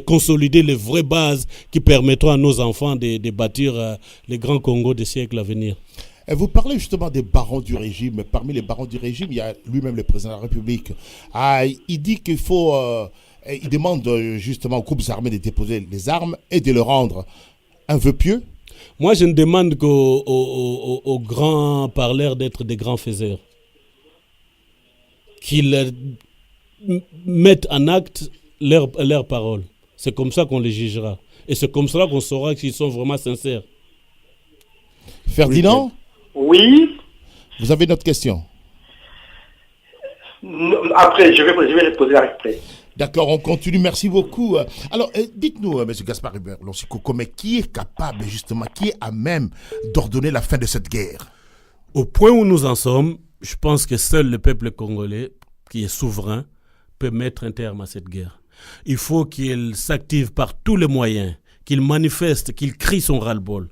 consolider les vraies bases qui permettront à nos enfants de bâtir les grands Congo des siècles à venir. Et vous parlez justement des barons du régime. Parmi les barons du régime, il y a lui-même le président de la République. Il dit qu'il faut... il demande justement aux groupes armés de déposer les armes et de le rendre un vœu pieux. Moi, je ne demande qu'aux grands parleurs d'être des grands faiseurs. Qu'ils mettent en acte leurs paroles. C'est comme ça qu'on les jugera. Et c'est comme ça qu'on saura qu'ils sont vraiment sincères. Ferdinand ? Oui. Vous avez une autre question? Après, je vais poser après. D'accord, on continue. Merci beaucoup. Alors, dites-nous, M. Gaspard Losikoko, mais qui est capable, justement, qui est à même d'ordonner la fin de cette guerre? Au point où nous en sommes, je pense que seul le peuple congolais, qui est souverain, peut mettre un terme à cette guerre. Il faut qu'il s'active par tous les moyens, qu'il manifeste, qu'il crie son ras-le-bol.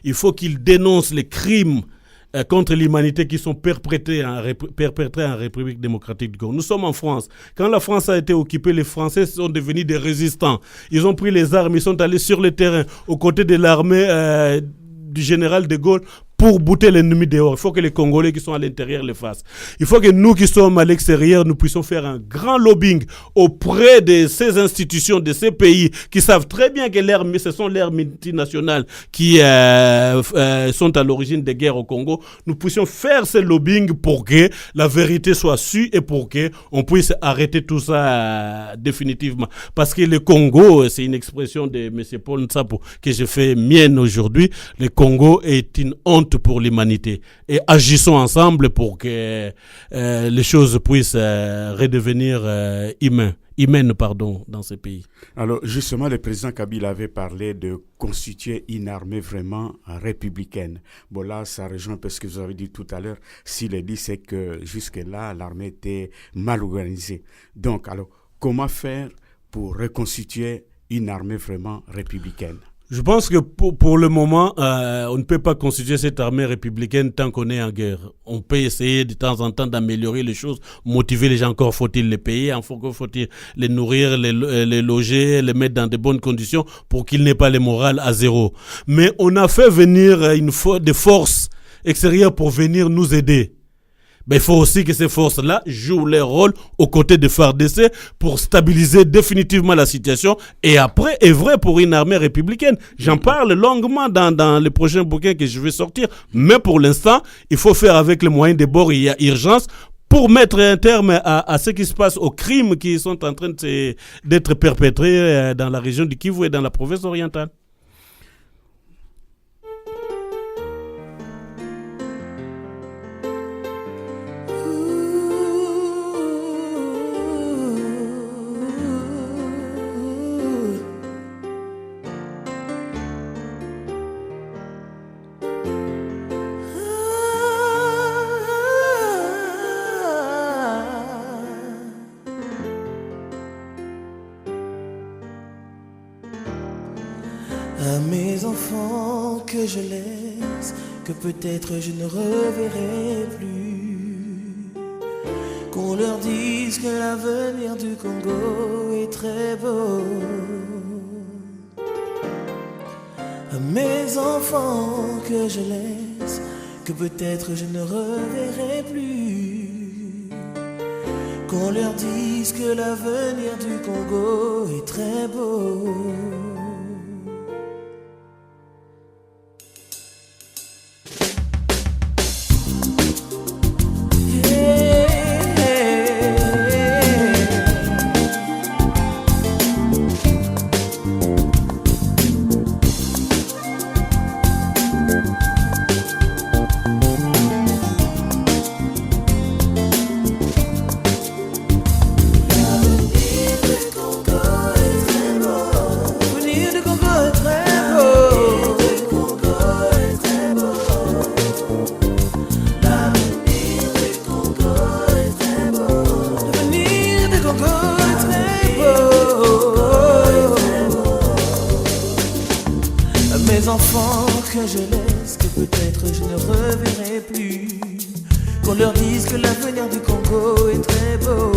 Il faut qu'il dénonce les crimes contre l'humanité qui sont perpétrés en République démocratique du Congo. Nous sommes en France. Quand la France a été occupée, les Français sont devenus des résistants. Ils ont pris les armes, ils sont allés sur le terrain aux côtés de l'armée du général de Gaulle pour bouter l'ennemi dehors. Il faut que les Congolais qui sont à l'intérieur le fassent. Il faut que nous qui sommes à l'extérieur, nous puissions faire un grand lobbying auprès de ces institutions, de ces pays qui savent très bien que ce sont leurs multinationales qui sont à l'origine des guerres au Congo. Nous puissions faire ce lobbying pour que la vérité soit sue et pour que on puisse arrêter tout ça définitivement. Parce que le Congo, c'est une expression de M. Paul Nsapo que je fais mienne aujourd'hui, le Congo est une honte pour l'humanité et agissons ensemble pour que les choses puissent redevenir humaines dans ces pays. Alors justement, le président Kabila avait parlé de constituer une armée vraiment républicaine. Bon là, ça rejoint un peu ce que vous avez dit tout à l'heure. S'il est dit, c'est que jusque-là, l'armée était mal organisée. Donc alors, comment faire pour reconstituer une armée vraiment républicaine? Je pense que pour le moment, on ne peut pas constituer cette armée républicaine tant qu'on est en guerre. On peut essayer de temps en temps d'améliorer les choses, motiver les gens. Encore faut-il les payer, encore faut-il les nourrir, les loger, les mettre dans de bonnes conditions pour qu'ils n'aient pas le moral à zéro. Mais on a fait venir des forces extérieures pour venir nous aider. Mais il faut aussi que ces forces-là jouent leur rôle aux côtés de FARDC pour stabiliser définitivement la situation et après œuvrer pour une armée républicaine. J'en parle longuement dans les prochains bouquins que je vais sortir, mais pour l'instant, il faut faire avec les moyens de bord. Il y a urgence pour mettre un terme à ce qui se passe, aux crimes qui sont en train d'être perpétrés dans la région du Kivu et dans la province orientale. À mes enfants que je laisse, que peut-être je ne reverrai plus, qu'on leur dise que l'avenir du Congo est très beau. À mes enfants que je laisse, que peut-être je ne reverrai plus, qu'on leur dise que l'avenir du Congo est très beau. Mes enfants que je laisse, que peut-être je ne reverrai plus, qu'on leur dise que l'avenir du Congo est très beau.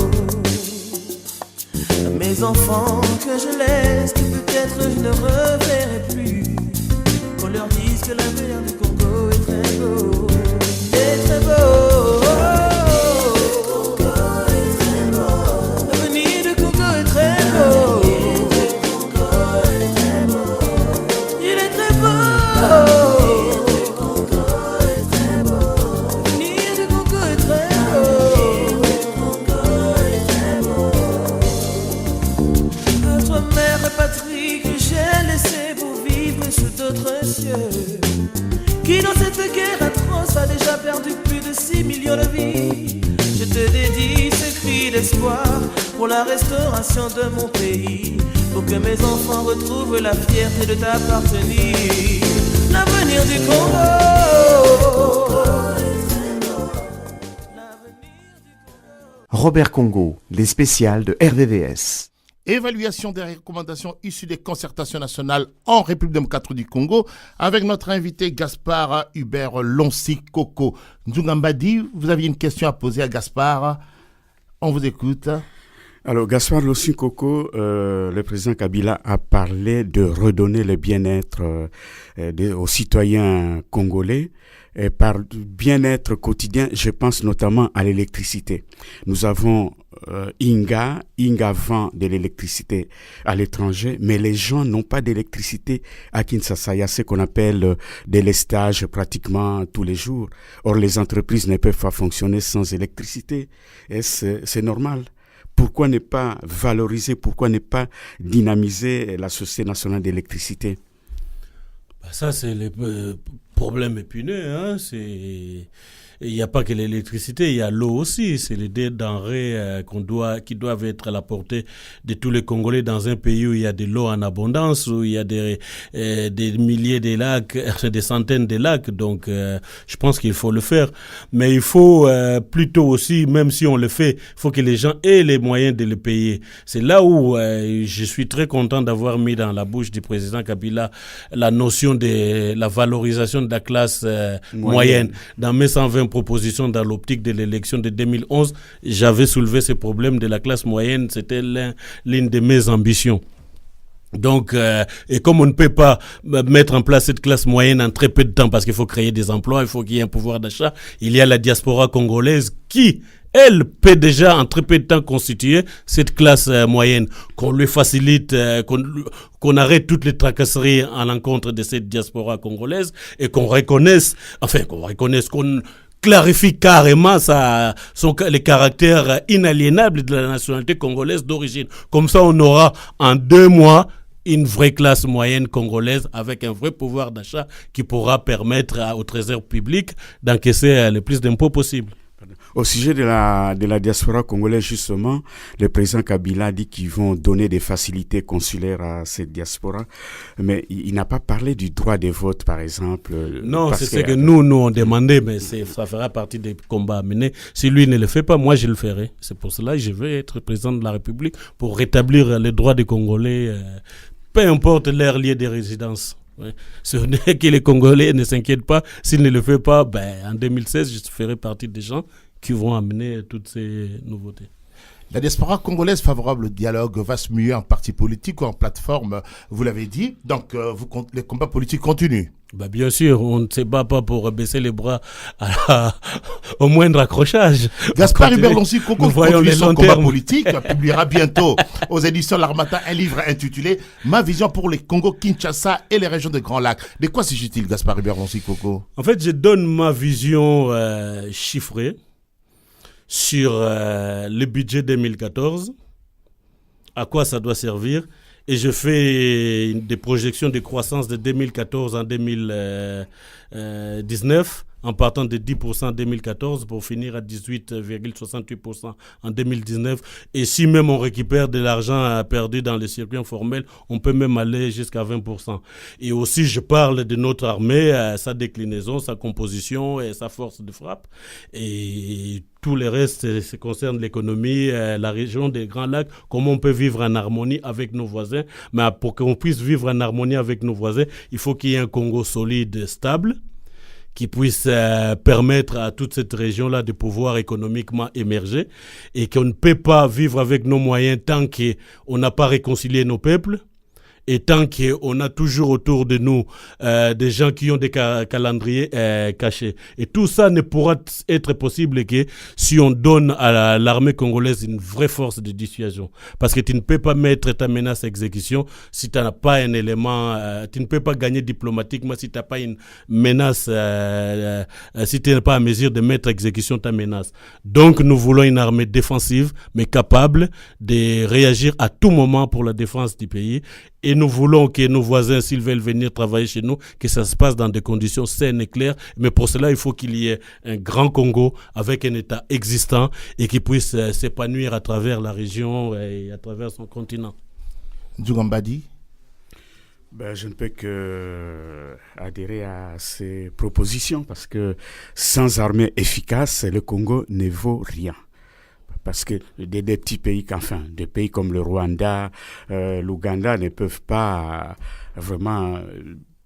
Mes enfants que je laisse, que peut-être je ne reverrai plus, qu'on leur dise que l'avenir du Congo est très beau. Est très beau. L'avenir du Congo est très beau. Qui dans cette guerre atroce a déjà perdu plus de 6 millions de vies. Je te dédie ce cri d'espoir pour la restauration de mon pays, pour que mes enfants retrouvent la fierté de t'appartenir. L'avenir du Congo. Robert Congo, les spéciales de RVVS. Évaluation des recommandations issues des concertations nationales en République démocratique du Congo avec notre invité Gaspard Hubert Lonsi-Koko. Nzungambadi, vous aviez une question à poser à Gaspard. On vous écoute. Alors, Gaspard Lonsi-Koko, le président Kabila a parlé de redonner le bien-être aux citoyens congolais. Et par bien-être quotidien, je pense notamment à l'électricité. Nous avons Inga vend de l'électricité à l'étranger, mais les gens n'ont pas d'électricité à Kinshasa. Il y a ce qu'on appelle des lestages pratiquement tous les jours. Or, les entreprises ne peuvent pas fonctionner sans électricité. Et c'est normal. Pourquoi ne pas valoriser, pourquoi ne pas dynamiser la Société nationale d'électricité? Ça, c'est le problème épineux. Hein? Il n'y a pas que l'électricité, il y a l'eau aussi. C'est les deux denrées qui doivent être à la portée de tous les Congolais dans un pays où il y a de l'eau en abondance, où il y a des milliers de lacs, des centaines de lacs. Donc, je pense qu'il faut le faire. Mais il faut plutôt aussi, même si on le fait, il faut que les gens aient les moyens de le payer. C'est là où je suis très content d'avoir mis dans la bouche du président Kabila la notion de la valorisation de la classe moyenne. Dans mes 120 propositions dans l'optique de l'élection de 2011, j'avais soulevé ce problème de la classe moyenne. C'était l'une de mes ambitions. Donc, et comme on ne peut pas mettre en place cette classe moyenne en très peu de temps parce qu'il faut créer des emplois, il faut qu'il y ait un pouvoir d'achat, il y a la diaspora congolaise qui, elle, peut déjà en très peu de temps constituer cette classe moyenne. Qu'on lui facilite, qu'on arrête toutes les tracasseries à l'encontre de cette diaspora congolaise et qu'on reconnaisse, clarifie carrément les caractères inaliénables de la nationalité congolaise d'origine. Comme ça, on aura en 2 mois une vraie classe moyenne congolaise avec un vrai pouvoir d'achat qui pourra permettre au trésor public d'encaisser le plus d'impôts possible. Au sujet de la diaspora congolaise, justement, le président Kabila dit qu'ils vont donner des facilités consulaires à cette diaspora, mais il n'a pas parlé du droit de vote, par exemple. Non, c'est ce que nous on demandait, mais ça fera partie des combats à mener. Si lui ne le fait pas, moi je le ferai. C'est pour cela que je veux être président de la République pour rétablir les droits des Congolais, peu importe leur lieu de résidence. Ouais. Ce n'est que les Congolais ne s'inquiètent pas. S'il ne le fait pas, en 2016, je ferai partie des gens qui vont amener toutes ces nouveautés. La diaspora congolaise favorable au dialogue va se muer en parti politique ou en plateforme, vous l'avez dit. Donc, les combats politiques continuent. Bien sûr, on ne se bat pas pour baisser les bras au moindre accrochage. Gaspard Hubert Lonsi Koko continue son combat politique, publiera bientôt aux éditions L'Harmattan un livre intitulé « Ma vision pour les Congo-Kinshasa et les régions de Grand Lac ». De quoi s'agit-il, Gaspard Hubert Lonsi Koko? En fait, je donne ma vision chiffrée sur le budget 2014, à quoi ça doit servir, et je fais des projections de croissance de 2014 en 2019, en partant de 10% en 2014 pour finir à 18,68% en 2019. Et si même on récupère de l'argent perdu dans les circuits informels, on peut même aller jusqu'à 20%. Et aussi, je parle de notre armée, sa déclinaison, sa composition et sa force de frappe. Et tout le reste, ça concerne l'économie, la région des Grands Lacs, comment on peut vivre en harmonie avec nos voisins. Mais pour qu'on puisse vivre en harmonie avec nos voisins, il faut qu'il y ait un Congo solide, stable, qui puisse permettre à toute cette région-là de pouvoir économiquement émerger, et qu'on ne peut pas vivre avec nos moyens tant qu'on n'a pas réconcilié nos peuples, et tant qu'on a toujours autour de nous des gens qui ont des calendriers cachés. Et tout ça ne pourra être possible que si on donne à l'armée congolaise une vraie force de dissuasion. Parce que tu ne peux pas mettre ta menace à exécution si tu n'as pas un élément, tu ne peux pas gagner diplomatiquement si tu n'as pas une menace, si tu n'es pas à mesure de mettre à exécution ta menace. Donc nous voulons une armée défensive, mais capable de réagir à tout moment pour la défense du pays. Et nous voulons que nos voisins, s'ils veulent venir travailler chez nous, que ça se passe dans des conditions saines et claires. Mais pour cela, il faut qu'il y ait un grand Congo avec un État existant et qui puisse s'épanouir à travers la région et à travers son continent. Djougambadi? Je ne peux que adhérer à ces propositions parce que sans armée efficace, le Congo ne vaut rien. Parce que des petits pays, des pays comme le Rwanda, l'Ouganda ne peuvent pas vraiment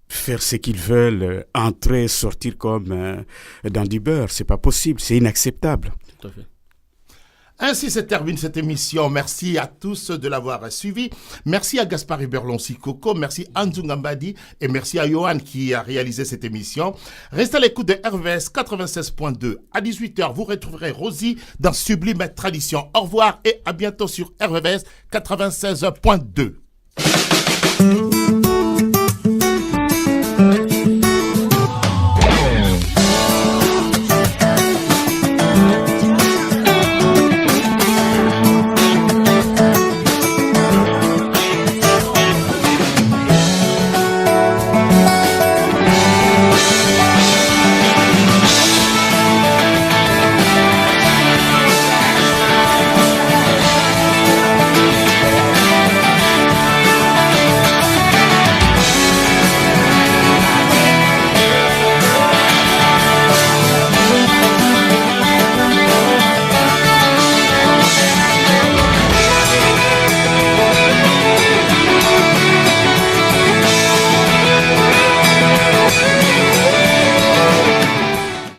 faire ce qu'ils veulent, entrer, sortir comme dans du beurre. C'est pas possible, c'est inacceptable. Tout à fait. Ainsi se termine cette émission. Merci à tous de l'avoir suivi. Merci à Gaspard Hubert Lonsi Koko, merci à Nzungambadi et merci à Johan qui a réalisé cette émission. Restez à l'écoute de RVS 96.2. À 18h, vous retrouverez Rosie dans Sublime Tradition. Au revoir et à bientôt sur RVS 96.2.